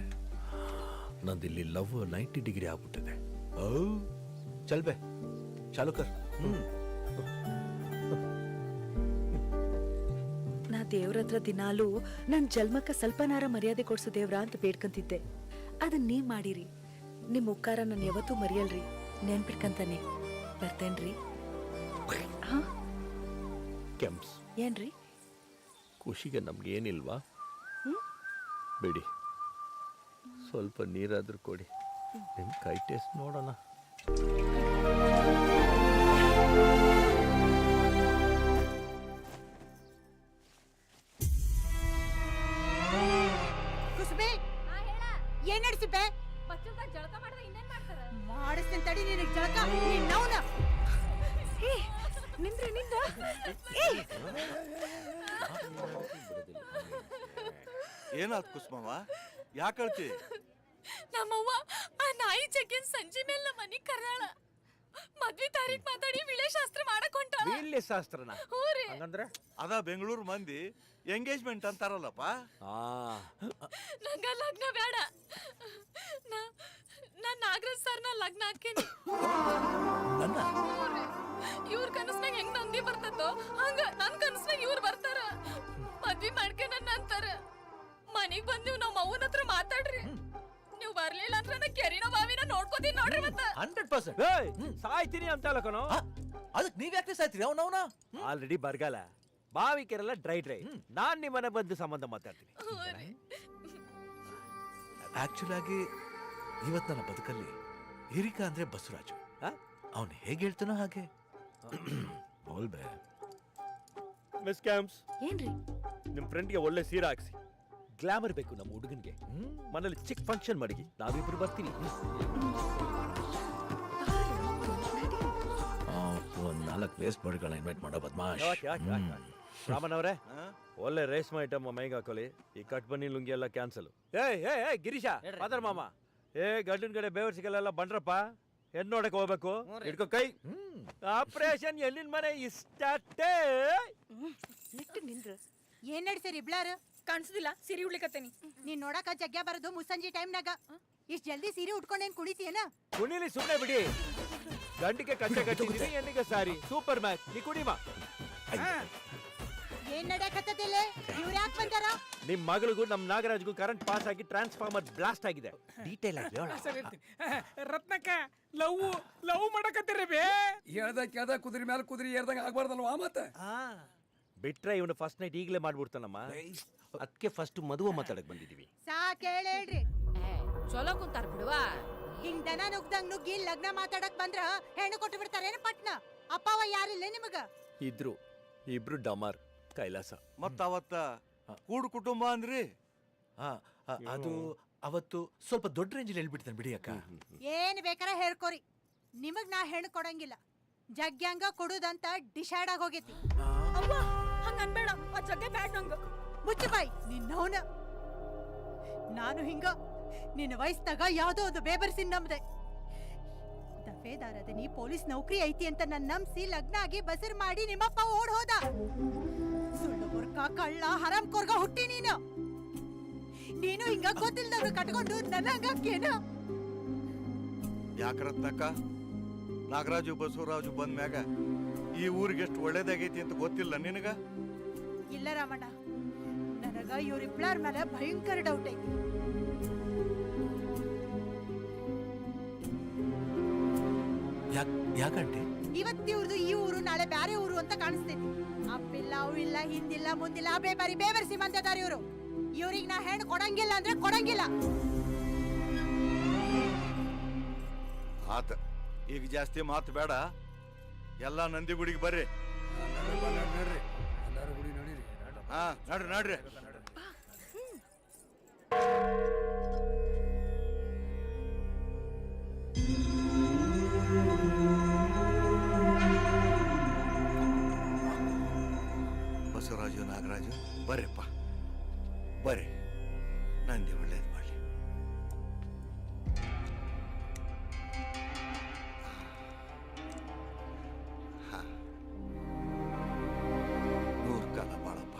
ನಂದಿಲ್ಲಿ ಲವ್ 90 ಡಿಗ್ರಿ ಆಗ್ಬಿಟ್ಟಿದೆ. ಚಲ್ ಬೇ, ಚಾಲು ಕರ್. ನಾ ದೇವ್ರ ಹತ್ರ ದಿನಾಲೂ ನನ್ ಜನ್ಮಕ್ಕ ಸ್ವಲ್ಪನಾರ ಮರ್ಯಾದೆ ಕೊಡ್ಸು ದೇವ್ರ ಅಂತ ಬೇಡ್ಕಂತಿದ್ದೆ. ಅದನ್ನ ನೀವ್ ಮಾಡಿರಿ. ನಿಮ್ ಉಕ್ಕಾರ ನಾನು ಯಾವತ್ತೂ ಮರೆಯಲ್ರಿ. ನೆನ್ಪಿಟ್ಕಂತಾನೆ. ಬರ್ತೇನ್ರಿ. ಕೆಂಪ್ಸ್ ಏನ್ರಿ? ಖುಷಿಗೆ ನಮ್ಗೆ ಏನಿಲ್ವಾ? ಬಿಡಿ, ಸ್ವಲ್ಪ ನೀರಾದ್ರೂ ಕೊಡಿ. ನಿಮ್ ಕೈ ಟೇಸ್ಟ್ ನೋಡೋಣ. ಏನ್ ನಡೆಸಿಬೆ? ಜಳಕ ಮಾಡಿದ್ರೆ ಇನ್ನೇನ್ ಮಾಡ್ತಾರ? ಮಾಡಿಸ್ತೀನಿ ತಡಿ ನಿನಗೆ ಜಳಕ. ನಿನ್ನವನ ನಿಂದ್ರಿ ನಿಂದ. ಏನಾದ್ ಕುಸ್ಮವ್ವ, ಯಾಕೆ ಅಳ್ತಿ? ನಮ್ಮವ್ವ ಆ ನಾಯಿ ಜಗ್ಗಿನ ಸಂಜೆ ಮೇಲೆ ನಮ್ಮ ಮನೆಗ್ ಕರ್ದಾಳ. ಮದ್ವೆ ತಾರೀಖ್ ಮಾತಾಡಿ ವಿಳೆ ಶಾಸ್ತ್ರ ಮಾಡಕ್ ಹೊಂಟಾಳ. ವೀಳ್ಯ ಶಾಸ್ತ್ರನ? ಹೂರಿ. ಹಂಗಂದ್ರೆ ಅದ ಬೆಂಗಳೂರು ಮಂದಿ ಎಂಗೇಜ್ಮೆಂಟ್ ಅಂತಾರಲ್ಲಪ್ಪ. ನಂಗ ಲಗ್ನ ಬೇಡ. ನಾನ್ ನಾಗರಾಜ್ ಸರ್ನ ಲಗ್ನ ಹಾಕೇನಿ. ಇವ್ರ ಕನಸ್ನಾಗ ಹೆಂಗ್ ನಂದಿ ಬರ್ತದೋ ಹಂಗ ನನ್ ಕನಸ್ನಾಗ ಇವ್ರು ಬರ್ತಾರ. ಮದ್ವಿ ಮಾಡ್ಕೆ ನನ್ನ ಅಂತಾರ. ಮನಿಗ್ ಬಂದ್ ನೀವು ನಮ್ಮ ಅವ್ವನ ಹತ್ರ ಮಾತಾಡ್ರಿ. ನೀವು ಬರ್ಲಿಲ್ಲ ಅಂದ್ರೆ ನಾ ಕೆರಿನ ಬಾವಿನ ನೋಡ್ಕೋತೀನಿ ನೋಡ್ರಿ. ಮತ್ತ 100% ಸಾಯ್ತೀನಿ ಅಂತ ಕಣೋ. ಅದಕ್ಕೆ ನೀವ್ ಯಾಕೆ ಸಾಯ್ತೀರಿ? ಅವನವನ ಆಲ್ರೆಡಿ ಬರಗಾಲ, ಬಾವಿ ಕೆರೆಲ್ಲ ಡ್ರೈ. ನಾನ್ ನಿಮ್ಮನೆ ಬಂದು ಸಂಬಂಧ ಮಾತಾಡ್ತೀನಿ. ಆಕ್ಚುಲ್ ಆಗಿ ಇವತ್ ನನ್ನ ಬದುಕಲ್ಲಿ ಹಿರಿಕ ಅಂದ್ರೆ ಬಸವರಾಜು. ಅವನು ಹೇಗೆ ಹೇಳ್ತಾನೋ ಹಾಗೆ. ಹೋಲ್ಬೆ. ಮಿಸ್ ಕ್ಯಾಂಪ್ಸ್, ಏನ್ರಿ? ನಿಮ್ ಫ್ರೆಂಡ್ಗೆ ಒಳ್ಳೆ ಸೀರೆ ಹಾಕ್ಸಿ. ಗ್ಲಾಮರ್ ಬೇಕು ನಮ್ಮ ಹುಡುಗನ್ಗೆ. ಮನೇಲಿ ಚಿಕ್ಕ ಫಂಕ್ಷನ್ ಮಾಡಿ ನಾವಿಬ್ರು ಬರ್ತೀವಿ. ಒಂದ್ 4 ವೇಸ್ಟ್ ಬಾಡಿಗಳನ್ನ ಇನ್ವೈಟ್ ಮಾಡೋ ಬದ್ಮಾಶ್. ರಾಮನ್ ಅವರೇ, ಒಳ್ಳೆ ರೇಷ್ಮೆ ಐಟಮ್ ಮೈಗೆ ಹಾಕೊಳ್ಳಿ. ಈ ಕಟ್ ಬನ್ನಿ ಲುಂಗಿ ಎಲ್ಲ ಕ್ಯಾನ್ಸಲ್. ಏ ಗಿರೀಶ, ಮಾತಾಡ ಮಾಮ. ಗಂಡನ ಕಡೆ ಬೇವರ್ ಸಿಗಲ್ಲ ಬಂಡ್ರಪ್ಪ. ಹೆಣ್ ನೋಡಕ್ ಹೋಗ್ಬೇಕು ಹಿಡ್ಕೋ ಕೈ ಆಪರೇಷನ್ ಎಲ್ಲಿನ ಮನೆ ಇಷ್ಟೇ ಏನ್ ನಡ್ಸೀರಿ ಇಬ್ಳಾರು ಕಾಣಿಸುದಿಲ್ಲ ಸಿರಿ ಉಳ್ಳಿಕತ್ತೇನಿ ನೀನ್ ನೋಡಕ ಜಗ್ಗ ಬರೋದು ಮುಸ್ಸಂಜಿ ಟೈಮ್ನಾಗ ಇಷ್ಟ್ ಜಲ್ದಿ ಸೀರೆ ಉಟ್ಕೊಂಡೇನ್ ಕುಡಿತೀಯನ ಕುಣಿಲಿ ಸುಮ್ನೆ ಬಿಡಿ ಗಂಡಿಗೆ ಕಚ್ಚೆ ಕಟ್ಟಿದೀನಿ ಹೆಣ್ಣಿಗೆ ಸಾರಿ ಸೂಪರ್ ಮ್ಯಾಚ್ ನೀ ಕುಡಿಮಾ ಏನ್ ನಡೆಯಕತ್ತದಿಲ್ಲ ಇವ್ರ ಯಾಕೆ ಬಂದಾರ ನಿಮ್ ಮಗಳಿಗೂ ನಮ್ ನಾಗರಾಜ್ಗೂ ಕರೆಂಟ್ ಪಾಸ್ ಆಗಿ ಟ್ರಾನ್ಸ್ಫಾರ್ಮರ್ ಬ್ಲಾಸ್ಟ್ ಆಗಿದೆ ಡೀಟೇಲ್ ಆಗಿ ಹೇಳ ಸರಿ ಇರ್ತೀನಿ. ರತ್ನಕ್ಕ ಲವ್ ಮಾಡಕತ್ತೀರಿ ಬೇ ಹೇಳ್ದ ಕೇಳ್ದ ಕುದುರೆ ಮೇಲೆ ಕುದುರೆ ಏರ್ದಂಗ ಆಗ್ಬಾರ್ದಲ್ವಾ ಮತ್ತ ಬಿಟ್ರೆ ಇವನು ಫಸ್ಟ್ ನೈಟ್ ಈಗಲೇ ಮಾಡ್ಬಿಡ್ತಾನಮ್ಮ ಅದಕ್ಕೆ ಫಸ್ಟ್ ಮದುವೆ ಮಾತಾಡಕ್ ಬಂದಿದೀವಿ ಸಾಕ್ ಹೇಳ್ರಿ ಚಲೋ ಕುಂತಾರ ಬಿಡುವಾ ಹಿಂಗ್ ದನ ನುಗ್ದಂಗ್ ನುಗ್ಗಿ ಲಗ್ನ ಮಾತಾಡಕ್ ಬಂದ್ರ ಹೆಣ್ಣು ಕೊಟ್ಟು ಬಿಡ್ತಾರೇನ ಪಟ್ನ ಅಪ್ಪವ ಯಾರಿಲ್ಲ ನಿಮಗ ಇದ್ರು ಇಬ್ರು ಡಮಾರ್ ಕೈಲಾಸ ಮತ್ತ ಅವತ್ತ ಕೂಡು ಕುಟುಂಬ ಅಂದ್ರಿ ಅದು ಅವತ್ತು ಸ್ವಲ್ಪ ದೊಡ್ಡ ರೇಂಜಲ್ಲಿ ಹೇಳ್ಬಿಡ್ತಾನೆ ಬಿಡಿ ಅಕ್ಕ. ಏನ್ ಬೇಕಾರ ಹೇಳ್ಕೊರಿ ನಿಮಗ್ ನಾ ಹೆಣ್ಣು ಕೊಡಂಗಿಲ್ಲ ಜಗ್ಗ್ಯಾಂಗ ಕೊಡುದಂತ ಡಿಸೈಡ್ ಆಗಿ ಹೋಗೈತಿ ಅವ್ವ ಹಂಗ ಅನ್ಬೇಡ ಆ ಜಗ್ಗೆ ಬ್ಯಾಡ್ ನಂಗ ಮುಚ್ಚು ಬಾಯ್ ನಿನ್ನವನ ನಾನು ಹಿಂಗ ನಿನ್ನ ವಯಸ್ಸಾಗ ಯಾವ್ದೋ ಒಂದು ಬೇಬರ್ಸಿನ್ ನಮ್ದೆ ದಫೇದಾರದ ನೀ ಪೊಲೀಸ್ ನೌಕರಿ ಐತಿ ಅಂತ ನನ್ನ ನಂಬಿಸಿ ಲಗ್ನ ಆಗಿ ಬಸರ್ ಮಾಡಿ ನಿಮ್ಮಪ್ಪ ಓಡ್ ಹೋದ ಸುಳ್ಳು ಬುರ್ಕ ಕಳ್ಳ ಹರಾಮ್ ಕೊರ್ಗ ಹುಟ್ಟಿ ನೀನು ಹಿಂಗ ಗೊತ್ತಿಲ್ದವ್ರು ಕಟ್ಕೊಂಡು ನನ್ನಂಗೇನ ಯಾಕರತ್ನಕ್ಕ ನಾಗರಾಜು ಬಸವರಾಜು ಬಂದ ಮ್ಯಾಗ ಈ ಊರಿಗೆ ಎಷ್ಟು ಒಳ್ಳೇದಾಗೈತಿ ಅಂತ ಗೊತ್ತಿಲ್ಲ ನಿನಗ ಇಲ್ಲ ರಾಮಣ್ಣ ನನಗ ಇವ್ರಿಬ್ಳಾರ್ ಮೇಲೆ ಭಯಂಕರ ಡೌಟ್ ಐತಿ ಯಾಕಂటే ಇವತ್ತಿವ್ರದು ಈ ಊರು ನಾಳೆ ಬ್ಯಾರೆ ಊರು ಅಂತ ಕಾಣಿಸ್ತೈತಿ ಅಪ್ಪಿಲ್ಲ ಅವಿಲ್ಲ ಹಿಂದಿಲ್ಲ ಮುಂದಿಲ್ಲ ಬೇಬರ್ಸಿ ಮಂದದಾರ ಇವ್ರು ಇವ್ರಿಗೆ ನಾ ಹೆಣ್ಣು ಕೊಡಂಗಿಲ್ಲ ಅಂದ್ರೆ ಕೊಡಂಗಿಲ್ಲ ಆತ ಈಗ ಜಾಸ್ತಿ ಮಾತು ಬೇಡ ಎಲ್ಲ ನಂದಿಗುಡಿಗೆ ಬರ್ರಿ ಎಲ್ಲಾರು ಗುಡಿ ನೋಡಿರಿ ಹಾ ನಡ್ರಿ ಬಸವರಾಜು ನಾಗರಾಜು ಬರ್ರಿಪ್ಪ ಬರ್ರಿ ನಂದಿ ಒಳ್ಳೇದು ಮಾಡಲಿ ನೂರು ಕಾಲ ಬಾಳಪ್ಪ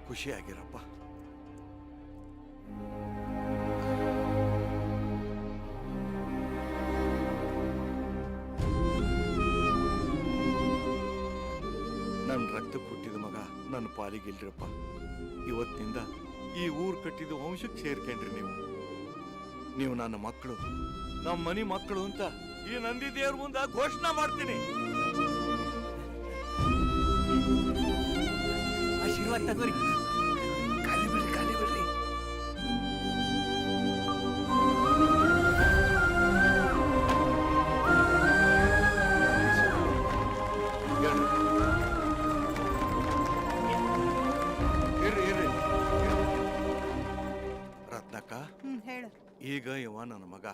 ಖುಷಿಯಾಗಿರಪ್ಪ ನನ್ನ ರಕ್ತ ಹುಟ್ಟಿದ ಮಗ ನನ್ನ ಪಾಲಿಗಿಲ್ರಿಪ್ಪ ಇವತ್ತಿನಿಂದ ಈ ಊರ್ ಕಟ್ಟಿದ ವಂಶಕ್ಕೆ ಸೇರ್ಕೊಂಡ್ರಿ ನೀವು ನನ್ನ ಮಕ್ಕಳು ನಮ್ಮ ಮನಿ ಮಕ್ಕಳು ಅಂತ ಈ ನಂದಿ ದೇವ್ರ ಮುಂದೆ ಘೋಷಣೆ ಮಾಡ್ತೀನಿ ಆಶೀರ್ವಾದ ತಗೋರಿ. ಖಾಲಿ ಬಿಡ್ರಿ ಇರ್ರಿ ರತ್ನಕ್ಕ ಹೇಳು ಈಗ ಇವ ನನ್ನ ಮಗ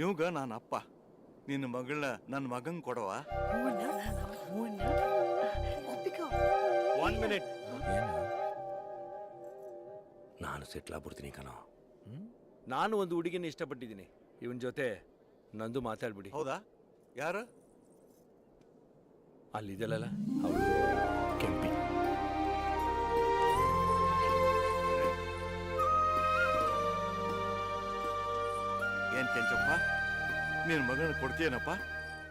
ಇವಾಗ ನಾನು ಅಪ್ಪ ನಿನ್ನ ಮಗಳನ್ನ ನನ್ನ ಮಗಂಗ್ ಕೊಡವ 1 minute ನಾನು ಸೆಟ್ಲ್ ಆಗ್ಬಿಡ್ತೀನಿ ಕಣೋ. ನಾನು ಒಂದು ಹುಡುಗಿನ ಇಷ್ಟಪಟ್ಟಿದ್ದೀನಿ ಇವನ್ ಜೊತೆ ನಂದು ಮಾತಾಡ್ಬಿಡಿ ಹೌದಾ ಯಾರು ಅಲ್ಲಿದೆಲ್ಲ ಅವಳು ಕೆಂಪಿ. ಏನ್ ಕೆಂಚಪ್ಪ ನಿನ್ ಮಗನ ಕೊಡ್ತೀಯನಪ್ಪ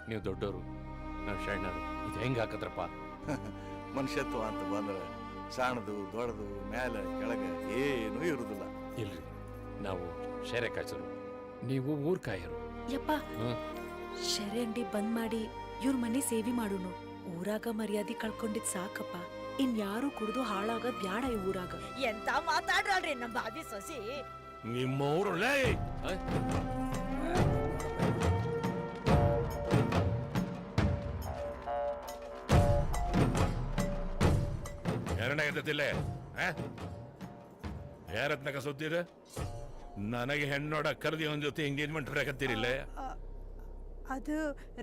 ನೀವು ದೊಡ್ಡವರು ನಾವು ಶರಣರು ಇದು ಹೆಂಗೆ ಹಾಕತ್ರಪ್ಪ ಮನುಷ್ಯತ್ವ ಅಂತ ಬಂದ್ರೆ ಸಣ್ಣದು ದೊಡ್ಡದು ಮೇಲೆ ಕೆಳಗೆ ಏನೂ ಇರುದಿಲ್ಲ ಇಲ್ರಿ ನಾವು ಶೇರೆ ಕಾಯ್ಸರು ನೀವು ಊರ್ ಕಾಯರು ಯಪ್ಪ ಶೆರೆ ಅಂಗಡಿ ಬಂದ್ ಮಾಡಿ ಇವ್ರ ಮನೆ ಸೇವೆ ಮಾಡೋನು ಊರಾಗ ಮರ್ಯಾದೆ ಕಳ್ಕೊಂಡಿದ್ ಸಾಕಪ್ಪ ಇನ್ ಯಾರು ಕುಡ್ದು ಹಾಳಾಗದ್ ಬ್ಯಾಡ ಈ ಊರಾಗ ಎಂತ ಮಾತಾಡ್ರಿ ನಮ್ಮ ಬಾದಿ ಸೊಸಿ ನಿಮ್ಮವ್ರಲ್ಲೇ ಎರಡನೇ ಇರ್ತದಿಲ್ಲ ಯಾರತ್ನಕ ಸುದ್ದಿರ ನನಗೆ ಹೆಣ್ಣೋಡ ಕರೆದಿ ಅವನ ಜೊತೆ ಎಂಗೇಜ್ಮೆಂಟ್ ಆಗತ್ತೀರಿಲ್ಲ ಅದು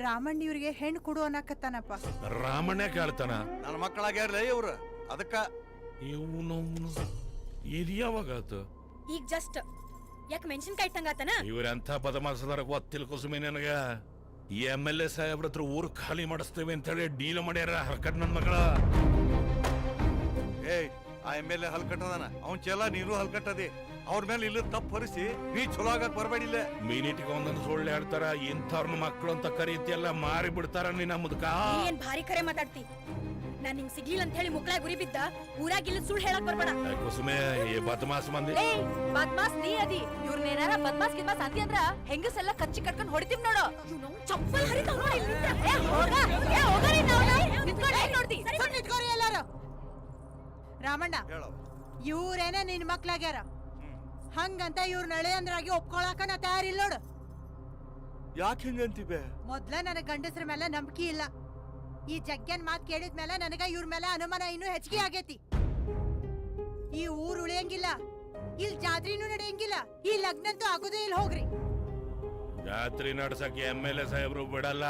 ರಾಮಣ್ಣ ಇವ್ರಿಗೆ ಹೆಣ್ಣು ಕೊಡು ಅನ್ನಕತ್ತಾನಪ್ಪ ರಾಮಣ್ಣ ಕೇಳ್ತಾನ ನನ್ನ ಮಕ್ಕಳಾಗ್ಯಾರಲ್ಲ ಇವ್ರು ಅದಕ್ಕ ಇವನು ಇದು ಯಾವಾಗಾತು ಈಗ ಜಸ್ಟ್ ಯಾಕೆ ಮೆಣಸಿನ್ಕಾಯಿ ಇಟ್ಟಂಗಾತನ ಇವ್ರೆಂಥ ಬದಮಾಸದಾರ ಗೊತ್ತಿಲ್ಲ ಕುಸುಮಿ ನನಗ ಈ MLA ಸಾಹೇಬ್ರ ಹತ್ರ ಊರು ಖಾಲಿ ಮಾಡಿಸ್ತೇವೆ ಅಂತೇಳಿ ಡೀಲ್ ಮಾಡ್ಯಾರ ಹರ್ಕಟ್ ನನ್ ಮಗಳ. ಏಯ್ ಆ MLA ಹಲ್ಕಟ್ಟದಾನ ಅವನ್ ಚೆಲ್ಲ ನೀನು ಹಲ್ಕಟ್ಟದಿ ಅವ್ರ ಮೇಲೆ ಇಲ್ಲ ತಪ್ಪು ಹೊರಿಸಿ ನೀ ಚಲೋ ಆಗಕ್ ಬರ್ಬೇಡಿಲ್ಲ. ಮೀನಿಟಿಗೆ ಒಂದೊಂದು ಸುಳ್ಳು ಹೇಳ್ತಾರ, ಇಂಥವ್ರನ್ನ ಮಕ್ಕಳು ಅಂತ ಕರೀತಿಯಲ್ಲ ಮಾರಿ ಬಿಡ್ತಾರ ನಿನ್ನ ಮುದ್ಕ. ಏನ್ ಭಾರಿ ಕರೆ ಮಾತಾಡ್ತಿ. ನಾನ್ ನಿಂಗ್ ಸಿಗ್ಲಿಲ್ಲ ಅಂತ ಹೇಳಿ ಮುಕ್ಳಾಗ ಗುರಿ ಬಿದ್ದ ಊರಾಗಿಲ್ಲ ಸುಳ್ಳು ಹೇಳಕ್ ಬರ್ಬೇಡ. ಕುಸುಮೆ ಈ ಬದಮಾಸ್ ಮಂದಿ ಬದ್ಮಾಸ್ ನೀ ಅದಿ. ಇವ್ರನ್ನೇನಾರ ಬದ್ಮಾಸ್ ಗಿದ್ಮಾಸ್ ಅಂದಿ ಅಂದ್ರ ಹೆಂಗಸೆಲ್ಲ ಕಚ್ಚಿ ಕಟ್ಕೊಂಡ್ ಹೊಡಿತೀವಿ ನೋಡು. ಚಪ್ಪಲ್ ಹರಿತಾವ್ ನೋಡಿ ಇಲ್ಲಿಂದ. ನಿಂತ್ಕೋರಿ ಎಲ್ಲಾರು. ರಾಮಣ್ಣ, ಇವ್ರೇನ ನಿನ್ ಮಕ್ಳಾಗ್ಯಾರ, ಹಂಗಂತ ಇವ್ರ ನಳೆಯಂದ್ರಾಗಿ ಒಪ್ಕೊಳಕ ನಾ ತಯಾರಿಲ್ಲ ನೋಡು. ಯಾಕೆ ಹಿಂಗಂತಿವೆ? ಮೊದ್ಲ ನನಗ್ ಗಂಡಸ್ರ ಮೇಲೆ ನಂಬಿಕೆ ಇಲ್ಲ. ಈ ಜಗ್ಗನ್ ಮಾತ್ ಕೇಳಿದ್ಮೇಲೆ ನನಗ ಇವ್ರ ಮೇಲೆ ಅನುಮಾನ ಇನ್ನೂ ಹೆಚ್ಚಿಗೆ ಆಗೈತಿ. ಈ ಊರ್ ಉಳಿಯಂಗಿಲ್ಲ, ಇಲ್ಲಿ ಜಾತ್ರೆನೂ ನಡೆಯಂಗಿಲ್ಲ, ಈ ಲಗ್ನಂತೂ ಆಗೋದೇ ಇಲ್ಲ. ಹೋಗ್ರಿ. ಜಾತ್ರೆ ನಡ್ಸಕ್ಕೆ MLA ಸಾಹೇಬ್ರು ಬಿಡಲ್ಲ.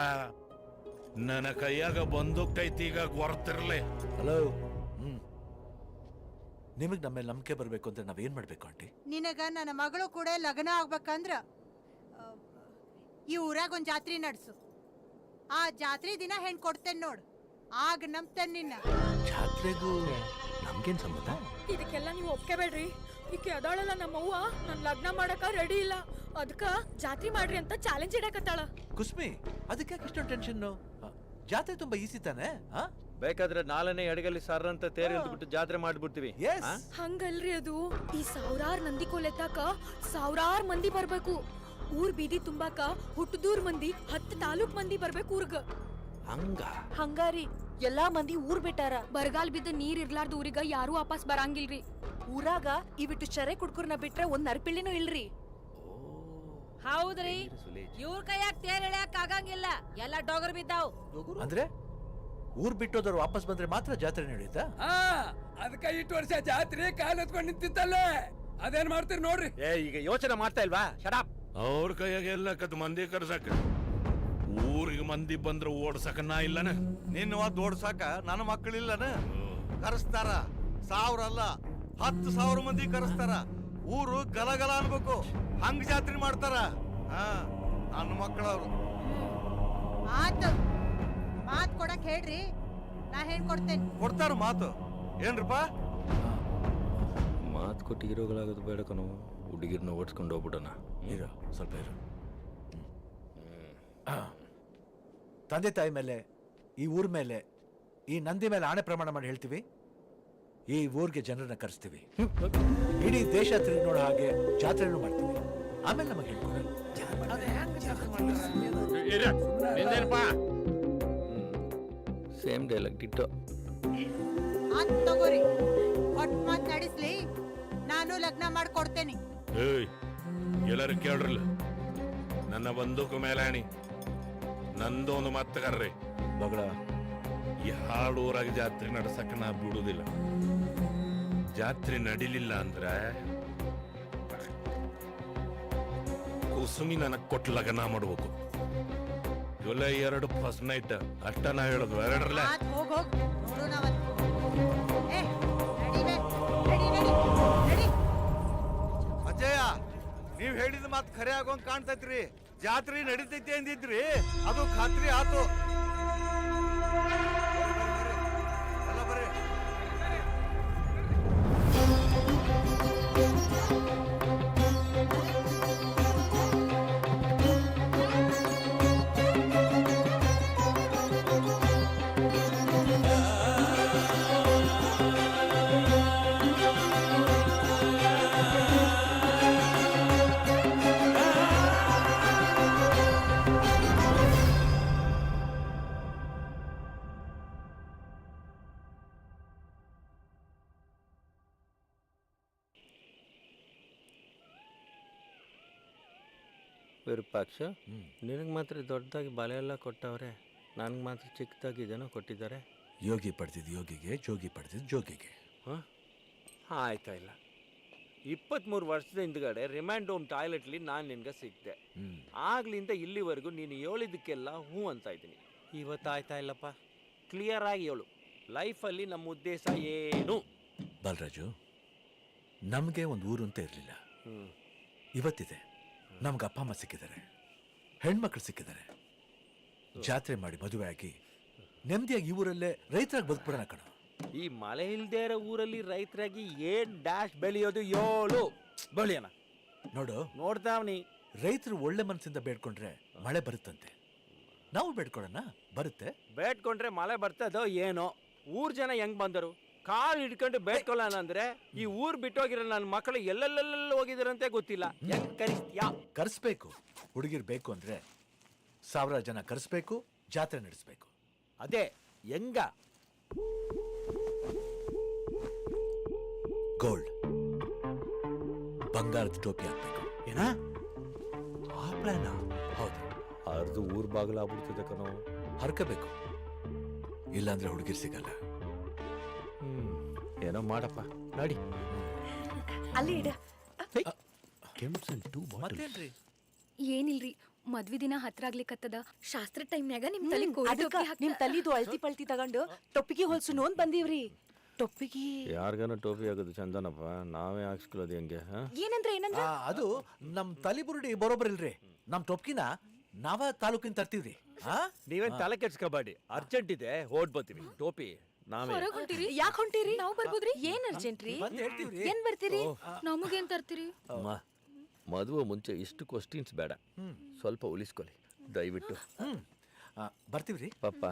ನನ್ನ ಕೈಯಾಗ ಬಂದೂಕ್ ಐತಿ, ಈಗ ಗೊರ್ತಿರ್ಲಿ. ಹಲೋ. ನಿಮಗ್ ನಮ್ಮ ಮೇಲೆ ನಂಬಿಕೆ ಬರ್ಬೇಕು ಅಂತ ನಾವೇನ್ ಮಾಡ್ಬೇಕು ಆಂಟಿ? ನಿನಗ ನನ್ನ ಮಗಳು ಕೂಡ ಲಗ್ನ ಆಗ್ಬೇಕಂದ್ರ ಈ ಊರಾಗ ಒಂದ್ ಜಾತ್ರೆ ನಡ್ಸು. ಆ ಜಾತ್ರೆ ದಿನ ಹೆಣ್ ಕೊಡ್ತೇನೆ ನೋಡು, ಆಗ ನಂಬ್ತೇನೆ ನಿನ್ನ. ಜಾತ್ರೆಗೂ ನಮ್ಗೇನ್ ಸಂಬಂಧ? ಇದಕ್ಕೆಲ್ಲ ನೀವು ಒಪ್ಕೋಬೇಡ್ರಿ. ಈಕೆ ಅದಾಳಲ್ಲ ನಮ್ಮವ್ವ ನನ್ ಲಗ್ನ ಮಾಡಕ ರೆಡಿ ಇಲ್ಲ, ಅದಕ್ಕ ಜಾತ್ರೆ ಮಾಡ್ರಿ ಅಂತ ಚಾಲೆಂಜ್ ಇಡಕತ್ತಾಳ. ಕುಸ್ಮಿ, ಅದಕ್ಕೆ ಇಷ್ಟೊಂದು ಟೆನ್ಷನ್? ಜಾತ್ರೆ ತುಂಬಾ ಈಸಿ ತಾನೆ? ಬೇಕಾದ್ರೆ ನಾಳೆನೇ ಎಡಗಲ್ಲಿ ಸರ್ ಅಂತ ತೇರಿ ಬಿಟ್ಟು ಜಾತ್ರೆ ಮಾಡ್ಬಿಡ್ತೀವಿ. ಹಂಗಲ್ರಿ, ಅದು ಈ ಸಾವಿರಾರು ನಂದಿ ಕೋಲೆತ್ತಾಕ ಸಾವಿರಾರು ಮಂದಿ ಬರ್ಬೇಕು. ಊರ್ ಬೀದಿ ತುಂಬಾಕ ಹುಟ್ಟದೂರ್ ಮಂದಿ 10 ತಾಲೂಕ್ ಮಂದಿ ಬರ್ಬೇಕು ಊರ್ಗ. ಹಂಗಾರಿ ಎಲ್ಲಾ ಮಂದಿ ಊರ್ ಬಿಟ್ಟಾರ. ಬರಗಾಲ್ ಬಿದ್ದ ನೀರ್ ಇರ್ಲಾರ್ದ ಊರಿಗ ಯಾರು ವಾಪಸ್ ಬರಂಗಿಲ್ರಿ. ಊರಾಗ ಇವಿಟ್ಟು ಚರೆ ಕುಡ್ಕುರ್ನ ಬಿಟ್ರೆ ಒಂದ್ ನರ್ಪಿಳ್ಳಿನೂ ಇಲ್ರಿ. ಹೌದ್ರಿ, ಇವ್ರ ಕೈಯಾಗ ತೇರ್ ಎಳ್ಯಾಕ ಆಗಂಗಿಲ್ಲ, ಎಲ್ಲ ಡೋಗರ್ ಬಿದ್ದಾವ್. ಅಂದ್ರೆ ಊರ್ ಬಿಟ್ಟೋದವ್ರು ವಾಪಸ್ ಬಂದ್ರೆ ಮಾತ್ರ ಜಾತ್ರೆ ನಡೆಯುತ್ತಾ? ಅದಕ್ಕ ಇಟ್ಟು ವರ್ಷ ಜಾತ್ರೆ ಕಾಲೆತ್ಕೊಂಡ್ ನಿಂತಿತ್ತಲ್ಲೇ, ಅದೇನ್ ಮಾಡ್ತೀರಿ ನೋಡ್ರಿ. ಈಗ ಯೋಚನೆ ಮಾಡ್ತಾ ಇಲ್ವಾ? ಶಡಾಪ್. ಅವ್ರ ಕೈಯಾಗ ಎಲ್ಲ ಕತ್ ಮಂದಿ ಕರ್ಸಕ, ಊರಿಗೆ ಮಂದಿ ಬಂದ್ರ ಓಡ್ಸಕ ನಾ ಇಲ್ಲನ. ನಿನ್ನ ಓಡ್ಸಾಕ ನನ್ನ ಮಕ್ಕಳಿಲ್ಲನ? ಕರೆಸ್ತಾರ. 1000 ಅಲ್ಲ 10,000 ಮಂದಿ ಕರೆಸ್ತಾರ. ಊರು ಗಲಗಲ ಅನ್ಬೇಕು, ಹಂಗ ಜಾತ್ರೆ ಮಾಡ್ತಾರ. ನನ್ನ ಮಕ್ಕಳವ್ರು. ಆತ ಮಾತ್ ಕೊಡಕ್ ಹೇಳ್ರಿ, ನಾ ಹೇಳ್ ಕೊಡ್ತೇನೆ. ಕೊಡ್ತಾರ ಮಾತು ಏನ್ರಪ್ಪ? ಮಾತು ಕೊಟ್ಟು ಹೀರೋಗಳಾಗೋದು ಬೇಡ ಕಣೋ, ಹುಡುಗಿರ್ನ ಓಡಿಸ್ಕೊಂಡು ಹೋಗ್ಬಿಡೋಣ. ಇರೋ, ಸ್ವಲ್ಪ ಇರು. ತಂದೆ ತಾಯಿ ಮೇಲೆ, ಈ ಊರ್ ಮೇಲೆ, ಈ ನಂದಿ ಮೇಲೆ ಆಣೆ ಪ್ರಮಾಣ ಮಾಡಿ ಹೇಳ್ತೀವಿ, ಈ ಊರಿಗೆ ಜನರನ್ನ ಕರೆಸ್ತೀವಿ, ಇಡೀ ದೇಶ ತಿರುಗಿ ನೋಡೋ ಹಾಗೆ ಜಾತ್ರೆನೂ ಮಾಡ್ತೀವಿ. ಆಮೇಲೆ ನಮಗೆ ಹೇಳ್ಕೊಡಿ. Same dialogue ditto. ಆತ್ ತಗೋರಿ, ಒಟ್ ಮಾತ್ ನಡೆಸ್ಲಿ, ನಾನು ಲಗ್ನ ಮಾಡ್ಕೊಡ್ತೇನೆ. ಏಯ್, ಎಲ್ಲರೂ ಕೇಳ್ರಲ್ಲ, ನನ್ನ ಬಂದೂಕು ಮೇಲೆ ಅಣಿ, ನಂದು ಒಂದು ಮಾತುಗಾರ್ರಿ. ಬಗಳ ಈ ಹಾಡೂರಾಗ ಜಾತ್ರೆ ನಡ್ಸಕ್ಕೆ ನಾ ಬಿಡುದಿಲ್ಲ. ಜಾತ್ರೆ ನಡಿಲಿಲ್ಲ ಅಂದ್ರೆ ಕುಸುಮಿ ನನಗ್ ಕೊಟ್ಟು ಲಗ್ನ ಮಾಡ್ಬೇಕು. ಜುಲೈ 2 ಫಸ್ಟ್ ನೈಟ್ ಅಷ್ಟ ನಾ ಹೇಳೋದು. ಎರಡರಲ್ಲ ಹೋಗ್ ಹೋಗ್ ನೋಡೋಣ ಅವತ್ತು. ನಡಿ. ಅಜಯ, ನೀವ್ ಹೇಳಿದ ಮಾತು ಖರೆ ಆಗೋಂಗ್ ಕಾಣ್ತೈತ್ರಿ. ಜಾತ್ರೆ ನಡೀತೈತಿ ಅಂದಿದ್ರಿ, ಅದು ಖಾತ್ರಿ ಆತು. ಎಲ್ಲ ಬರ್ರಿ. ವಿರೂಪಾಕ್ಷ, ನಿನಗೆ ಮಾತ್ರ ದೊಡ್ಡದಾಗಿ ಬಲೆ ಎಲ್ಲ ಕೊಟ್ಟವ್ರೆ, ನನಗೆ ಮಾತ್ರ ಚಿಕ್ಕದಾಗಿ ಜನ ಕೊಟ್ಟಿದ್ದಾರೆ. ಯೋಗಿ ಪಡೆದಿದ್ದು ಯೋಗಿಗೆ, ಜೋಗಿ ಪಡೆದಿದ್ದು ಜೋಗಿಗೆ. ಆಯ್ತಾ ಇಲ್ಲ. 23 ವರ್ಷದ ಹಿಂದ್ಗಡೆ ರಿಮ್ಯಾಂಡ್ ಹೋಮ್ ಟಾಯ್ಲೆಟ್ಲಿ ನಾನು ನಿನ್ಗೆ ಸಿಕ್ತೆ. ಆಗ್ಲಿಂದ ಇಲ್ಲಿವರೆಗೂ ನೀನು ಹೇಳಿದ್ದಕ್ಕೆಲ್ಲ ಹ್ಞೂ ಅಂತ ಇದ್ದೀನಿ. ಇವತ್ತಾಯ್ತಾ ಇಲ್ಲಪ್ಪ, ಕ್ಲಿಯರ್ ಆಗಿ ಹೇಳು, ಲೈಫಲ್ಲಿ ನಮ್ಮ ಉದ್ದೇಶ ಏನು? ಬಾಲರಾಜು, ನಮಗೆ ಒಂದು ಊರು ಅಂತ ಇರಲಿಲ್ಲ, ಇವತ್ತಿದೆ. ನಮ್ಗೆ ಅಪ್ಪ ಅಮ್ಮ ಸಿಕ್ಕಿದ್ದಾರೆ, ಹೆಣ್ಮಕ್ಳು ಸಿಕ್ಕಿದ್ದಾರೆ. ಜಾತ್ರೆ ಮಾಡಿ ಮದುವೆ ಆಗಿ ನೆಮ್ಮದಿಯಾಗಿ ಈ ಊರಲ್ಲೇ ರೈತರಾಗಿ ಬದುಕ್ಬಿಡೋಣ ಕಣ. ಈ ಮಳೆ ಇಲ್ದೇ ಇರೋ ಊರಲ್ಲಿ ರೈತರಾಗಿ ಏನ್ ಡ್ಯಾಶ್ ಬೆಳೆಯೋದು 7 ಬೆಳೆಯೋಣ. ನೋಡು, ನೋಡ್ತಾವ್ನಿ. ರೈತರು ಒಳ್ಳೆ ಮನಸ್ಸಿಂದ ಬೇಡ್ಕೊಂಡ್ರೆ ಮಳೆ ಬರುತ್ತಂತೆ. ನಾವು ಬೇಡ್ಕೊಳ್ಳೋಣ, ಬರುತ್ತೆ. ಬೇಡ್ಕೊಂಡ್ರೆ ಮಳೆ ಬರ್ತದೋ ಏನೋ. ಊರ್ ಜನ ಹೆಂಗ್ ಬಂದರು? ಕಾಲ್ ಹಿಡ್ಕೊಂಡು ಬೇಡ್ಕೊಳ್ಳೋಣ ಅಂದ್ರೆ ಈ ಊರ್ ಬಿಟ್ಟೋಗಿರೋ ನನ್ನ ಮಕ್ಕಳು ಎಲ್ಲೆಲ್ಲೆಲ್ಲ ಹೋಗಿದಾರಂತೆ ಗೊತ್ತಿಲ್ಲ. ಹೆಂಗ್ ಕರಿಸ್ತೀಯಾ? ಕರೆಸ್ಬೇಕು. ಹುಡುಗಿರ್ ಬೇಕು ಅಂದ್ರೆ 1000 ಜನ ಕರೆಸ್ಬೇಕು, ಜಾತ್ರೆ ನಡೆಸ್ಬೇಕು. ಅದೇ ಹೆಂಗ? ಗೋಲ್ಡ್, ಬಂಗಾರದ ಟೋಪಿ ಹಾಕ್ಬೇಕು. ಏನ ಆ ಪ್ಲಾನ? ಹೌದು, ಅರ್ಧ ಊರ್ ಬಾಗಿಲಾಗ್ಬಿಡ್ತದೆ ಕಣೋ. ಹರ್ಕಬೇಕು, ಇಲ್ಲಾಂದ್ರೆ ಹುಡುಗಿರ್ ಸಿಗಲ್ಲ. ಏನೋ ಮಾಡಪ್ಪ, ನಡಿ. ಅಲ್ಲಿ ಇಡ. ಮತ್ತೇನ್ರಿ? ಏನಿಲ್ರಿ, ಮದ್ವಿ ದಿನ ಹತ್ರ ಆಗ್ಲಿಕ್ಕತ್ತದ. ಶಾಸ್ತ್ರ ಟೈಮ್ನ್ಯಾಗ ನಿಮ್ ತಲೆ ನಿಮ್ ತಲಿದು ಅಳ್ತಿ ಪಳ್ತಿ ತಗೊಂಡು ಟೊಪ್ಪಿಗೆ ಹೊಲ್ಸು ನೋನ್ ಬಂದೀವ್ರಿ. ಟೊಪ್ಪಿಗೆ ಯಾರಿಗಾನ ಟೋಪಿ ಆಗೋದು ಚಂದನಪ್ಪ, ನಾವೇ ಹಾಕ್ಸ್ಕೊಳ್ಳೋದು ಹೆಂಗೆ? ಏನಂದ್ರೆ ಏನಂದ್ರೆ ಅದು ನಮ್ ತಲಿ ಬುರುಡಿ ಬರೋಬರ್ ಇಲ್ರಿ. ನಮ್ ಟೊಪ್ಕಿನ ನಾವ ತಾಲೂಕಿನ ತರ್ತೀವ್ರಿ. ನೀವೇನ್ ತಲೆ ಕೆಡ್ಸ್ಕೊಬೇಡಿ, ಅರ್ಜೆಂಟ್ ಇದೆ, ಹೊಡ್ ಬರ್ತೀವಿ. ಟೋಪಿ ನಾವೇ. ಹೊರಗ್ ಹೊಂಟಿರಿ? ಯಾಕೆ ಹೊಂಟಿರಿ? ನಾವು ಬರ್ಬೋದ್ರಿ? ಏನ್ ಅರ್ಜೆಂಟ್ ರೀ? ಬಂದ್ ಹೇಳ್ತೀವ್ರಿ. ಏನ್ ಬರ್ತೀರಿ? ನಮಗೇನ್ ತರ್ತೀರಿ? ಅಮ್ಮ, ಮದುವೆ ಮುಂಚೆ ಇಷ್ಟು ಕ್ವಶನ್ಸ್ ಬೇಡ, ಸ್ವಲ್ಪ ಉಳಿಸ್ಕೊಳ್ಳಿ ದಯವಿಟ್ಟು. ಬರ್ತೀವ್ರಿ ಪಪ್ಪ.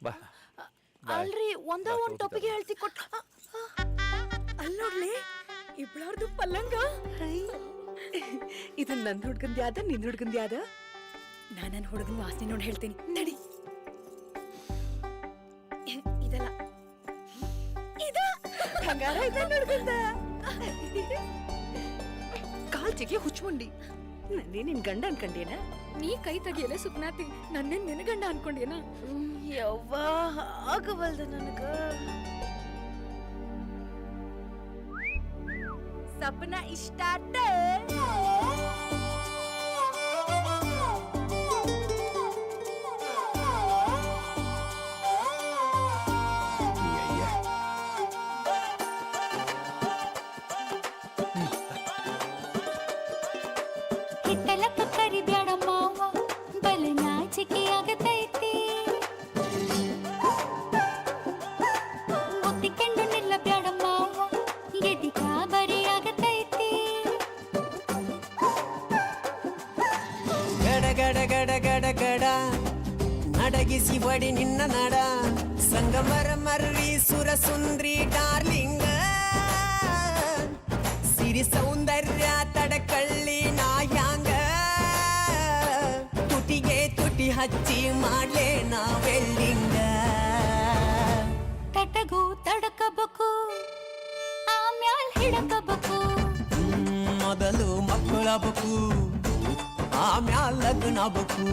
ಬಾ. ಅಲ್ರಿ, ಒಂದ್ ಟೊಪ್ಪಿಗೆ ಹೇಳ್ತಿ ಕೊಟ್ಟ. ಅಲ್ ನೋಡ್ಲಿ, ಇಬ್ಳಾರ್ದು ಪಲ್ಲಂಗ. ಇದು ನನ್ ಹುಡ್ಗಂದಿ ಆದ, ನಿನ್ ಹುಡ್ಗಂದಿ ಆದ. ನಾನ್ ನನ್ ಹುಡುಗನ ವಾಸನೆ ನೋಡಿ ಹೇಳ್ತೀನಿ, ನಡಿ. ಇದಲ್ಲ, ಹಂಗಾರ ಇದ ಹುಡ್ಗಂದ. ಕಾಲ್ ಜಿಗೆ ಹುಚ್ಚುಂಡಿ. ನನ್ನೇ ನಿನ್ ಗಂಡ ಅನ್ಕಂಡೇನ? ನೀ ಕೈ ತೆಗಿಯಲೆ ಸುಪ್ನಾತಿ, ನನ್ನೇನ್ ನಿನ್ನ ಗಂಡ ಅನ್ಕೊಂಡೇನ? ಯವ್ವ, ಆಗವಲ್ದ ನನಗ. ಸಪನ ಇಷ್ಟ. ಹಿತ್ತಲಕ್ಕ ಕರಿಬ್ಯಾಡ ಮಾವ, ಬಲ ನಾಚಿಕೆ ಆಗತೈತಿ. ಒತ್ತಿಕೊಂಡು ನಿಲ್ಲಬ್ಯಾಡ ಮಾವ, ಎದಿ ಕಾಬರಿ ಆಗತೈತಿ. ಗಡ ಗಡ ಗಡ ಗಡ ಗಡ ನಡಗಿಸಿ ಬಡಿ ನಿನ್ನ ನಡ. ಸಂಗಮರ ಮರ್ರಿ ಸುರ ಸುಂದ್ರಿ ಡಾರ್ಲಿಂಗ. ಸಿರಿ ಸೌಂದರ್ಯ ತಡಕಳ್ಳಿ ನಾಯಾಂಗ. ತುಟಿಗೆ ತುಟಿ ಹಚ್ಚಿ ಮಾಡ್ಲೆ ನಾವೆಲ್ಲಿಂಗ. ತಟಗೂ ತಡಕಬೇಕು, ಆಮ್ಯಾಲ್ ಹಿಡಕಬೇಕು. ಮೊದಲು ಮಕ್ಕಳಬೇಕು, ಆಮ್ಯಾಲ ಲಗ್ನಬೇಕು.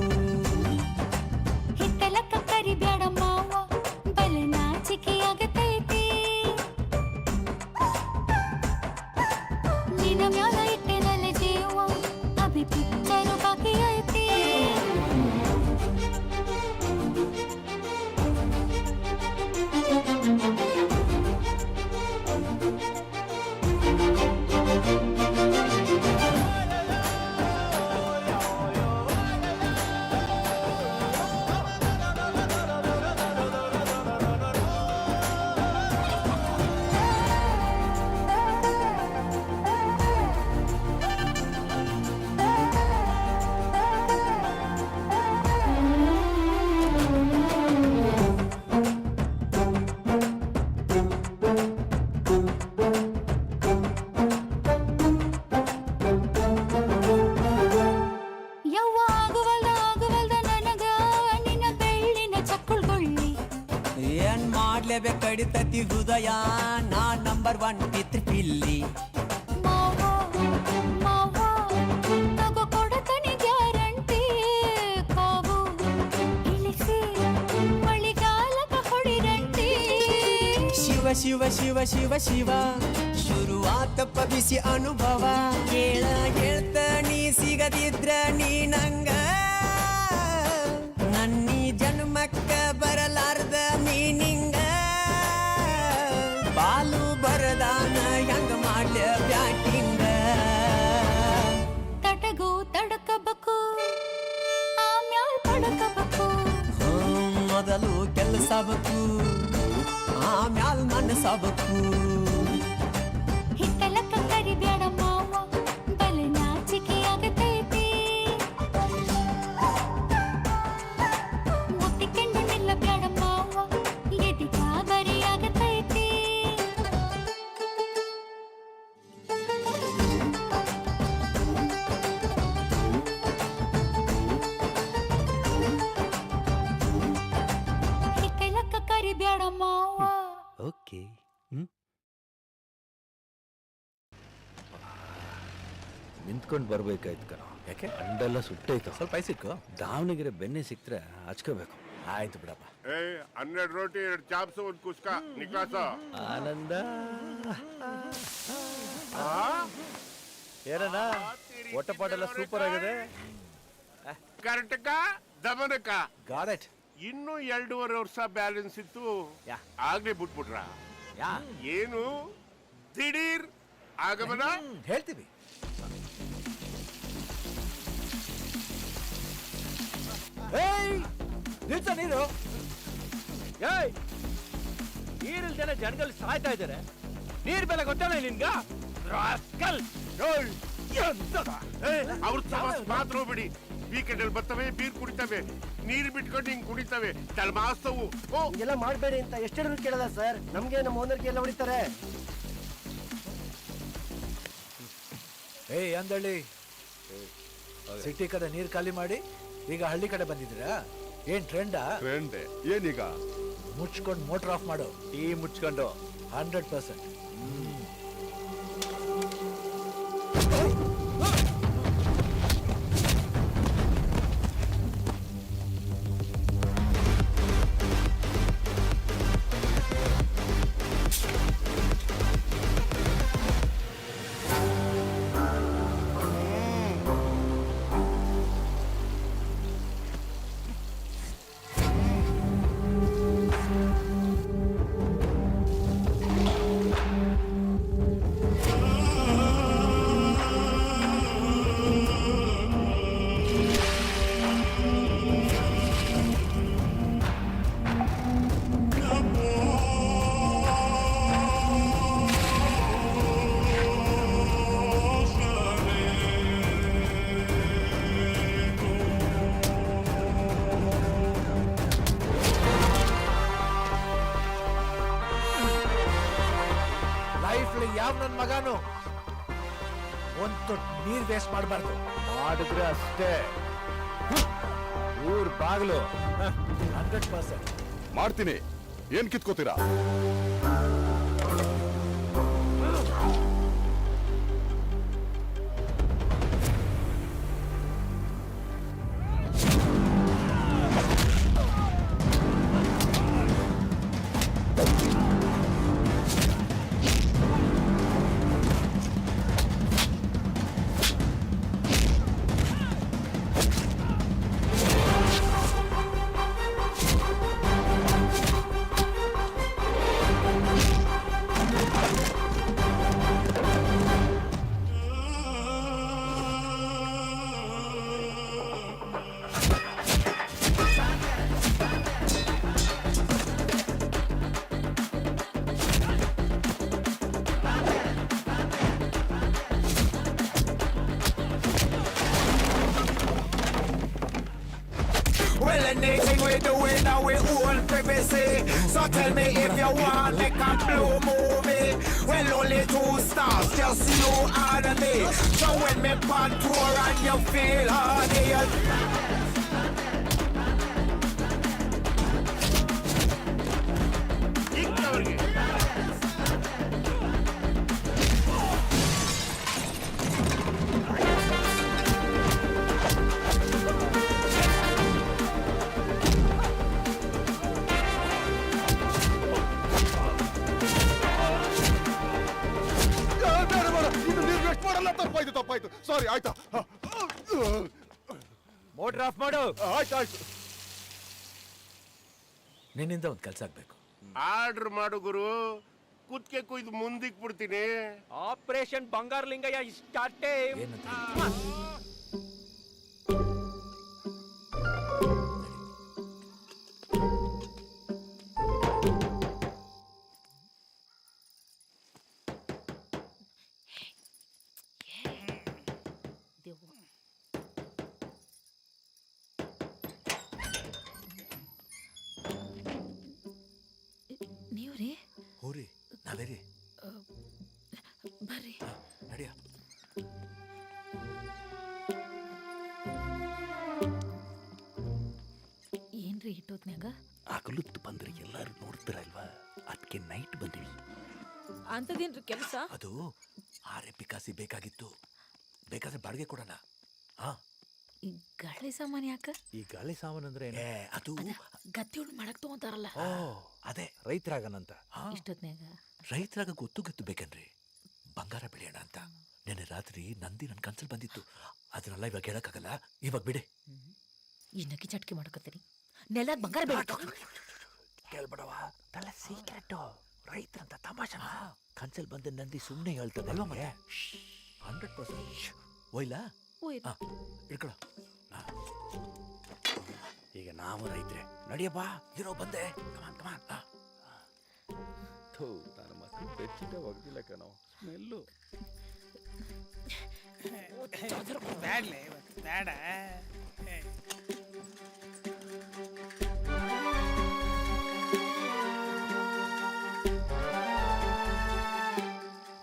ಹಿತ್ತಲಕ್ಕ ಕರಿಬ್ಯಾಡ ಮಾವ, ಬಲ ನಾಚಿಕೆ ಆಗತೈತಿ. ನಿನ್ನ ಮ್ಯಾಲ ಇಟ್ಟೆನಲ್ಲ ಜೀವ, ಅಭಿ ಪಿಕ್ಚರು ಬಾಕಿ ಐತಿ. ಯವ್ವ ಆಗುವಲ್ದ ಆಗುವಲ್ದ ನನಗ ನಿನ್ನ ಬೆಳ್ಳಿನ ಚಕ್ಕುಳ್ಗೊಳ್ಳಿ. ಏನ್ ಮಾಡ್ಲೇಬೇಕು ಕಡಿತತಿ ಹೃದಯ, ನಾ ನಂಬರ್ 1 ಪಿತೃ ಪಿಲ್ಲಿ. ಮಾವ ಮಾವ ತಗೋ ಕೊಡತನಿ ಗ್ಯಾರಂಟಿ. ಕಾವು ಇಳಿಸಿ ಮಳಿಗಾಲಕ ಹೊಡಿರಂಟಿ. ಶಿವ ಶಿವ ಶಿವ ಶಿವ ಶಿವ ಶುರುವಾತಪ್ಪ ಬಿಸಿ ಅನುಭವ. ಕೇಳ ಹೇಳ್ತ ನೀ ಸಿಗದಿದ್ರ ನೀ ನಂಗ. ನನ್ನೀ ಜನ್ಮಕ್ಕ ಬರಲಾರ್ದ ಮೀನಿಂಗ. ಬಾಲು ಬರದಾನ ಹೆಂಗ ಮಾಡ್ಲ ಬ್ಯಾಟಿಂಗ. ಸಬಕು ಆಮ್ಯಾಲ್ ಮನಸಬಕು ಹಿತ್ತಲಕ್ಕ ಕರಿಬೇಡ ಮಾವ ಬಲೆ ನಾಚಿಕೆ ಆಗತೈತಿ ಮುಟ್ಟಿಕೊಂಡು ನಿಲ್ಲಬೇಡ ಮಾವ ಎದಿ ಗಾಬರಿ ಆಗತೈತಿ ಹಿತ್ತಲಕ್ಕ ಕರಿಬೇಡ ಮಾವ ಓಕೆ ನಿಂತ್ಕೊಂಡು ಬರ್ಬೇಕಾಯ್ತು ಕಣ. ಯಾಕೆ? ಅಂಡೆಲ್ಲ ಸುಟ್ಟೈತು. ಸ್ವಲ್ಪ ಐಸಿಕ್ಕು. ದಾವಣಗೆರೆ ಬೆಣ್ಣೆ ಸಿಕ್ತ್ರೆ ಹಚ್ಕೋಬೇಕು. ಆಯ್ತು ಬಿಡಪ್ಪ. 12 ರೋಟಿ 2 ಚಾಪ್ಸ್ 1 ಕುಸ್ಕ ನಿಕಾಸ ಆನಂದ ಏನಣ್ಣ ಒಟ್ಟಪಾಟೆಲ್ಲ ಸೂಪರ್ ಆಗಿದೆ. ಕರ್ಟಕ ದಮನಕ ಗಾಟ್ ಇಟ್. ಇನ್ನು 2.5 ವರ್ಷ ಬ್ಯಾಲೆನ್ಸ್ ಇತ್ತು, ಆಗ್ಲೇ ಬಿಟ್ಬಿಟ್ರ? ಏನು ದಿಢೀರ್ ಆಗಮನ? ಹೇಳ್ತೀವಿ. ನಿಲ್ಸ ನೀರು. ಏಯ್ ನೀರಿಲ್ದೇನೆ ಜನಗಳು ಸಾಯ್ತಾ ಇದ್ದಾರೆ. ನೀರ್ ಬೆಲೆ ಗೊತ್ತಾನೆ ನಿನ್ಗ? ರಾಸ್ಕಲ್! ಅವ್ರ ಸಮಾಸ್ ಮಾತ್ರ ಬಿಡಿ. ವೀಕೆಂಡ್ ಅಲ್ಲಿ ಬರ್ತವೆ, ಬೀರ್ ಕುಡಿತವೆ, ನೀರು ಬಿಟ್ಕೊಂಡು ಹಿಂಗ್ ಕುಡಿತವೆ, ತಳಮಾಸ್ತವು. ಎಲ್ಲ ಮಾಡಬೇಡಿ ಅಂತ ಎಷ್ಟೆಲ್ಲರೂ ಕೇಳಲ್ಲ ಸರ್. ನಮ್ಗೆ ನಮ್ಮ ಓನರ್ಗೆ ಎಲ್ಲ ಹೊಡಿತಾರೆ. ಅಂದಳ್ಳಿ ಸಿಟಿ ಕಡೆ ನೀರ್ ಖಾಲಿ ಮಾಡಿ ಈಗ ಹಳ್ಳಿ ಕಡೆ ಬಂದಿದ್ದೀರಾ? ಏನ್ ಟ್ರೆಂಡಾ? ಏನೀಗ? ಮುಚ್ಕೊಂಡು ಮೋಟರ್ ಆಫ್ ಮಾಡು. ಈ ಮುಚ್ಕೊಂಡು 100%. ಯಾವ ನನ್ ಮಗನು ಒಂದ್ ತೊಟ್ಟು ನೀರ್ ವೇಸ್ಟ್ ಮಾಡಬಾರ್ದು. ಮಾಡಿದ್ರೆ ಅಷ್ಟೇ. ಊರ್ ಬಾಗ್ಲು 100%. ಮಾಡ್ತೀನಿ. ಏನ್ ಕಿತ್ಕೋತೀರಾ? Well, anything we do in our own privacy. So tell me if you want like a blue movie. Well, only 2 stars, just you and me. So when me on tour and you feel honey, ತಪ್ಪಾಯ್ತು. ಸಾರಿ. ಆಯ್ತಾ? ಮೋಟರ್ ಆಫ್ ಮಾಡು. ಆಯ್ತಾಯ್ತು. ನಿನ್ನಿಂದ ಒಂದ್ ಕೆಲ್ಸ ಆಗ್ಬೇಕು. ಆರ್ಡರ್ ಮಾಡು ಗುರು. ಕುತ್ಕೆ ಕುಯ್ದು ಮುಂದಿಕ್ ಬಿಡ್ತೀನಿ. ಆಪರೇಷನ್ ಬಂಗಾರ ಲಿಂಗಯ್ಯ ಸ್ಟಾರ್ಟೇ. ಏನಂತ? ನೀವ್ರಿ ಹೋರಿ ನಾವೇ ರೀ ಬರ್ರಿ. ನಡಿಯ. ಏನ್ರಿ ಇಟ್ಟೋತ್ನ್ಯಾಗ? ಹಗಲುತ್ತು ಬಂದ್ರೆ ಎಲ್ಲಾರು ನೋಡ್ತಿರಲ್ವಾ, ಅದಕ್ಕೆ ನೈಟ್ ಬಂದಿವಿ. ಅಂತದೇನ್ರಿ ಕೆಲಸ? ಅದು ಆರೆ ಪಿಕಾಸಿ ಬೇಕಾಗಿತ್ತು, ಬೇಕಾದ್ರೆ ಬಾಡಿಗೆ ಕೊಡೋಣ. ಹಾ, ಈ ಗಾಳಿ ಸಾಮಾನ್ ಯಾಕ? ಈ ಗಾಳಿ ಸಾಮಾನು ಅಂದ್ರೆ ಏ ಅದು ಗತ್ತಿ ಉಣ್ಣು ಮಾಡಕ್ ತಗೊಂತಾರಲ್ಲ, ಓ ಅದೇ ರೈತರಾಗನಂತ. ಇಷ್ಟೊತ್ನ್ಯಾಗ ರೈತರಾಗ ಗೊತ್ತು ಬೇಕನ್ರಿ. ಬಂಗಾರ ಬೆಳೆಯೋಣ ಅಂತ ನೆನ್ನೆ ರಾತ್ರಿ ನಂದಿ ನನ್ನ ಕನ್ಸಲ್ ಬಂದಿತ್ತು. ಅದನ್ನೆಲ್ಲ ಇವಾಗ ಹೇಳಕ್ಕಾಗಲ್ಲ, ಇವಾಗ ಬಿಡಿ. ಈ ನಕ್ಕಿ ಚಟ್ಕಿ ಮಾಡ್ಕೊತೀರಿ, ನೆಲದ ಬಂಗಾರ ಬೆಳಕ ಕೇಳ್ಬಿಡವ, ತಲೆ ಸೀಕ್ರೆಟ್. ರೈತರಂತ ತಮಾಷೆ ಕನ್ಸಲ್ ಬಂದ ನಂದಿ ಸುಮ್ಮನೆ ಹೇಳ್ತದೆ ಅಲ್ವಾ ಮತ್ತೆ. 100% ಒಯ್ಲಾ ಇಡ್ಕೊಳ. ಈಗ ನಾವು ರೈತ್ರೆ, ನಡಿಯಪ್ಪ ಇರೋ ಬಂದೆ. ಕಮಾನ್ ಕಮಾನ್. ನನ್ನ ಮಕ್ಕಳು ಬೆಚ್ಚಿಗೆ ಒಗ್ದಿಲ್ಲ ಕಣೋ, ಸ್ಮೆಲ್ಲು. ಬ್ಯಾಡ್ಲೆ ಬೇಡ.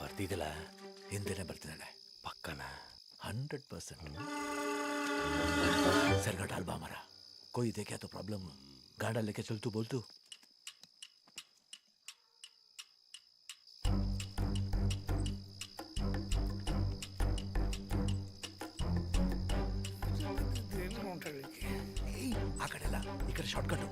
ಬರ್ತಿದ್ದಿಲ್ಲ, ಹಿಂದೆನೆ ಬರ್ತಿದ್ದಾಳೆ ಪಕ್ಕನ. 100% सरगा डाल बा हमारा, कोई देखे तो प्रॉब्लम, गाड़ा लेके चल तू, बोल तू. आ कडेला इकडे शॉर्टकट.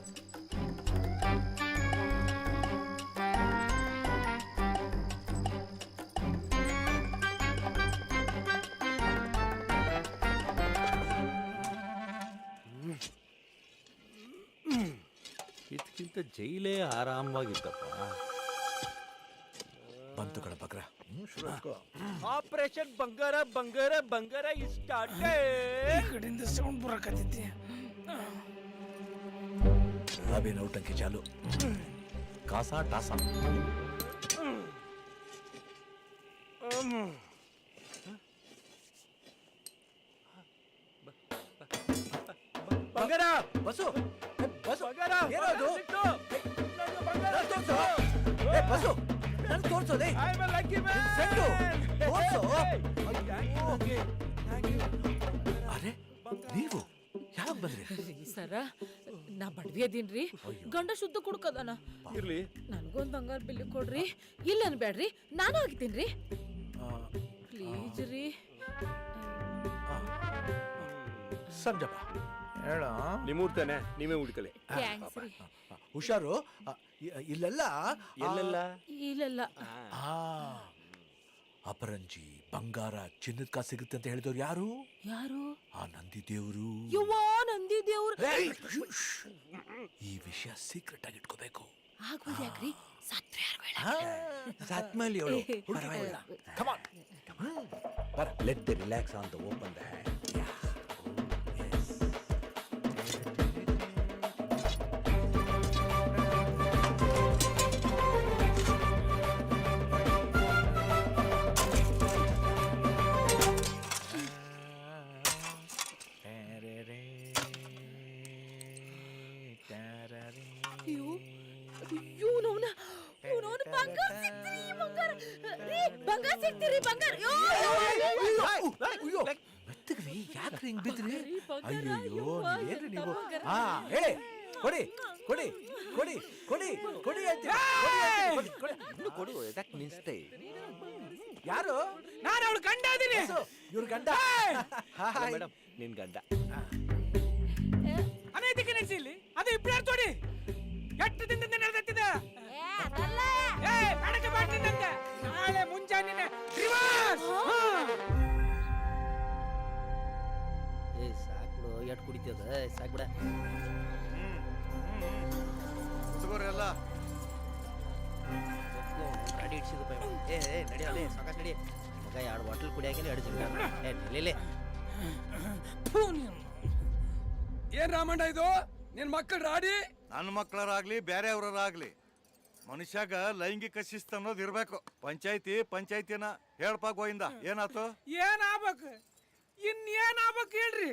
ಇದಕ್ಕಿಂತ ಜೈಲೇ ಆರಾಮವಾಗಿತ್ತಪ್ಪ. ಬಂತು ಕಣ ಬಕ್ರ. ಆಪರೇಷನ್ ಬಂಗಾರ ಬಂಗಾರ ಬಂಗಾರ ಸ್ಟಾರ್ಟ್. ಕಡೆಯಿಂದ ಸೌಂಡ್ ಬರಕತ್ತೈತಿ. अभी नौटंकी चालू. कासा टासा. ಬಂಗಾರ बसो बसो. ಬಂಗಾರ ಏನದು? ಬಸು ನನ್ ತೋರ್ಸೋ. ಸೆಟ್ಟು ತೋರ್ಸೋ. ಅರೆ ನೀವು ಯಾವಾಗ ಬಂದ್ರಿ? ಸರ, ನಾ ಬಡವಿ ಅದೀನ್ರಿ, ಗಂಡ ಶುದ್ಧ ಕುಡ್ಕದಾನ. ಇರ್ಲಿ, ನನ್ಗೊಂದ್ ಬಂಗಾರ ಬಿಲ್ಲಿ ಕೊಡ್ರಿ. ಇಲ್ಲ ಅನ್ಬೇಡ್ರಿ, ನಾನು ಆಗಿದ್ದೀನ್ರಿ. ಪ್ಲೀಸ್ ರೀ. ಸಂಜಪ್ಪ ಹೇಳ. ನಿಮ್ಮೂರ್ ತಾನೆ, ನೀವೇ ಹುಡ್ಕಲಿ. ಥ್ಯಾಂಕ್ಸ್ ರೀ. ಹುಷಾರು. ಇಲ್ಲೆಲ್ಲ ಎಲ್ಲೆಲ್ಲ ಇಲ್ಲಲ್ಲ, ಅಪರಂಜಿ ಬಂಗಾರ ಚಿನ್ನದ ಕಾಸು ಸಿಗುತ್ತೆ ಅಂತ ಹೇಳಿದವ್ರು ಯಾರು? ಯಾರು? ಆ ನಂದಿ ದೇವ್ರು. ಯವ್ವಾ, ನಂದಿ ದೇವ್ರು. ಈ ವಿಷಯ ಸೀಕ್ರೆಟ್ ಆಗಿ ಇಟ್ಕೋಬೇಕು. ಆಗ್ಬೋದು ಯಾಕ್ರಿ, ಸತ್ರೆ ಯಾರು ಸತ್ಮೇಲೆ ಹೇಳು, ಪರವಾಗಿಲ್ಲ. Come on. Let the relax on the open the hand. ಬಂಗಾರ ಸಿಗ್ತೀರಿ, ಬಂಗಾರ. ಮೆತ್ತಗ್ರಿ, ಯಾಕ್ರಿ ಹಿಂಗ್ ಬಿದ್ರಿ? ಅಯ್ಯಯ್ಯೋ, ನೀವೇನ್ರಿ ನೀವು? ಹಾ ಹೇಳಿ, ಕೊಡಿ ಕೊಡಿ ಕೊಡಿ ಕೊಡಿ ಕೊಡಿ ಇನ್ನು ಕೊಡು, ಯಾಕೆ ನಿಲ್ಸ್ತೆ? ಯಾರು? ನಾನು ಅವಳು ಗಂಡ ಅದೀನಿ. ಇವ್ರ ಗಂಡ. ಮೇಡಮ್, ನಿನ್ ಗಂಡ. ಅನೈತಿಕ ನೆಚ್ಚಿಲ್ಲಿ ಅದು ಇಬ್ಬರು ತೋಡಿ ಎಷ್ಟು ದಿನದಿಂದ ನಡೆದತ್ತಿದೆ. ಮಾಡಕ್ಕೆ ಮಾಡ್ತಿದ್ದಂತೆ ನಾಳೆ ಮುಂಜಾನೆ ರಿವರ್ಸ್. ಏ ಸಾಕ್ಬಿಡು, ಎಟ್ ಕುಡಿತದ, ಸಾಕ್ಬಿಡ. ಎಲ್ಲ ಗಾಡಿ ಇಡ್ಸಿದಪ್ಪ. ಏ ನಡಿ ಸಾಕಾಸ್ ನಡಿ. ಮಗ 2 ಬಾಟಲ್ ಕುಡಿಯಾಕಿಲ್ಲ, 2 ಜನ. ಏ ನಿಲ್ಲಿ. ಏನ್ ರಾಮಣ್ಣ ಇದು? ನಿನ್ ಮಕ್ಕಳು ರಾಡಿ? ನನ್ನ ಮಕ್ಕಳರಾಗ್ಲಿ ಬೇರೆಯವ್ರಾಗ್ಲಿ ಮನುಷ್ಯಾಗ ಲೈಂಗಿಕ ಶಿಸ್ತು ಅನ್ನೋದು ಇರ್ಬೇಕು. ಪಂಚಾಯ್ತಿನ ಹೇಳ್ಪ ಗೋಯಿಂದ ಏನಾತು? ಏನ್ ಆಗ್ಬೇಕು? ಇನ್ನೇನ್ ಆಗ್ಬೇಕು ಹೇಳ್ರಿ?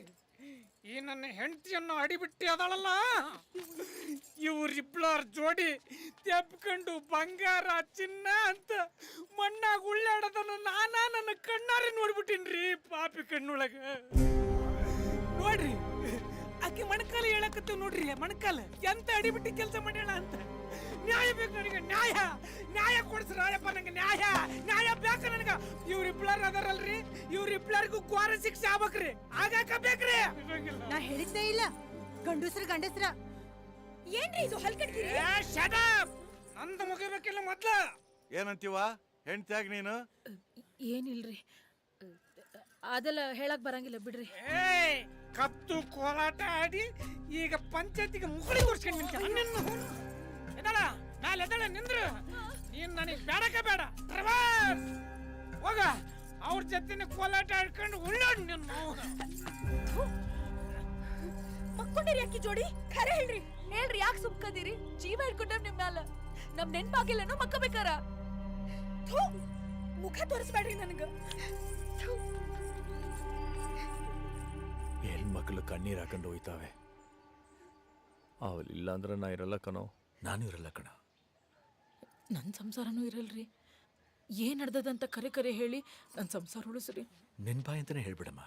ಈ ನನ್ನ ಹೆಂಡತಿಯನ್ನು ಅಡಿಬಿಟ್ಟಿ ಅದಳಲ್ಲ, ಇವರಿಬ್ಳಾರ್ ಜೋಡಿ ತೆಪ್ಕೊಂಡು ಬಂಗಾರ ಚಿನ್ನ ಅಂತ ಮಣ್ಣಾಗ ಉಳ್ಳಾಡೋದನ್ನ ನಾನಾ ನನ್ನ ಕಣ್ಣಾರೆ ನೋಡ್ಬಿಟ್ಟಿನ್ರಿ ಪಾಪಿ ಕಣ್ಣೊಳಗ. ನೋಡ್ರಿ ಆಕೆ ಮಣಕಾಲ ಹೇಳಕತ್ತೀವ್ ನೋಡ್ರಿ, ಮಣಕಾಲ ಎಂತ ಅಡಿಬಿಟ್ಟಿ ಕೆಲಸ ಮಾಡ್ಯಾಳ ಅಂತ. ನ್ಯಾಯ ಬೇಕು ನನಗೆ, ನ್ಯಾಯ ನ್ಯಾಯ ಕೊಡ್ಸ್ರ ರಾಯಪ್ಪ, ನಂಗೆ ನ್ಯಾಯ ನ್ಯಾಯ ಬೇಕು ನನಗ. ಇವ್ರಿಬ್ಳಾರ್ ಅದಾರಲ್ರಿ, ಇವ್ರಿಬ್ಳಾರ್ಗೂ ಘೋರ ಶಿಕ್ಷೆ ಆಗ್ಬೇಕ್ರಿ, ಆಗಾಕ ಬೇಕ್ರಿ. ನಾ ಹೇಳಿದ್ದೇ ಇಲ್ಲ ಗಂಡಸ್ರ ಏನ್ರಿ ಇದು ಹಲ್ಕಟ್ಗಿರಿ? ನಂದು ಮುಗಿಬೇಕಿಲ್ಲ ಮೊದ್ಲು. ಏನಂತೀವ ಹೆಂಡ್ತಿಯಾಗ ನೀನು? ಏನಿಲ್ರಿ, ಅದೆಲ್ಲ ಹೇಳಕ್ ಬರಂಗಿಲ್ಲ ಬಿಡ್ರಿ. ಏಯ್ ಕತ್ತು ಕೋಲಾಟ ಆಡಿ ಈಗ ಪಂಚಾಯತಿಗೆ ಮುಗುಳಿ ಓಡಿಸ್ಕೊಂಡು ನಿಂತ ಎದಳ ನಾಳೆ ಎದಳ ನಿಂದ್ರು. ನೀನ್ ನನಗೆ ಬೇಡಕ್ಕೆ ಬೇಡ, ರಿವರ್ಸ್ ಹೋಗ. ಅವ್ರ ಜೊತೆನೆ ಕೋಲಾಟ ಆಡ್ಕೊಂಡು ಉಳ್ಳಾಡ್ ನಿನ್ನ ಮಕ್ಕೊಂಡಿರಿ ಅಕ್ಕಿ ಜೋಡಿ. ಖರೆ ಹೇಳ್ರಿ ಹೇಳ್ರಿ, ಯಾಕೆ ಸುಮ್ಕದಿರಿ? ಜೀವ ಇಟ್ಕೊಂಡ್ರ ನಿಮ್ ಮ್ಯಾಲ ನಮ್ ನೆನ್ಪಾಗಿಲ್ಲನೋ ಮಕ್ಕಬೇಕಾರ. ಮುಖ ತೋರಿಸ್ಬೇಡ್ರಿ ನನಗ. ಹೆಣ್ಮಕ್ಳು ಕಣ್ಣೀರ್ ಹಾಕೊಂಡು ಹೋಯ್ತಾವೆ. ಅವಳಿಲ್ಲ ಅಂದ್ರೆ ನಾ ಇರಲ್ಲ ಕಣೋ. ನಾನು ಇರಲ್ಲ ಕಣ. ನನ್ ಸಂಸಾರನೂ ಇರಲ್ರಿ. ಏನ್ ನಡ್ದದಂತ ಕರೆ ಕರೆ ಹೇಳಿ ನನ್ ಸಂಸಾರ ಉಳಿಸ್ರಿ. ನಿನ್ ಬಾಯಿ ಅಂತಾನೆ ಹೇಳ್ಬಿಡಮ್ಮ.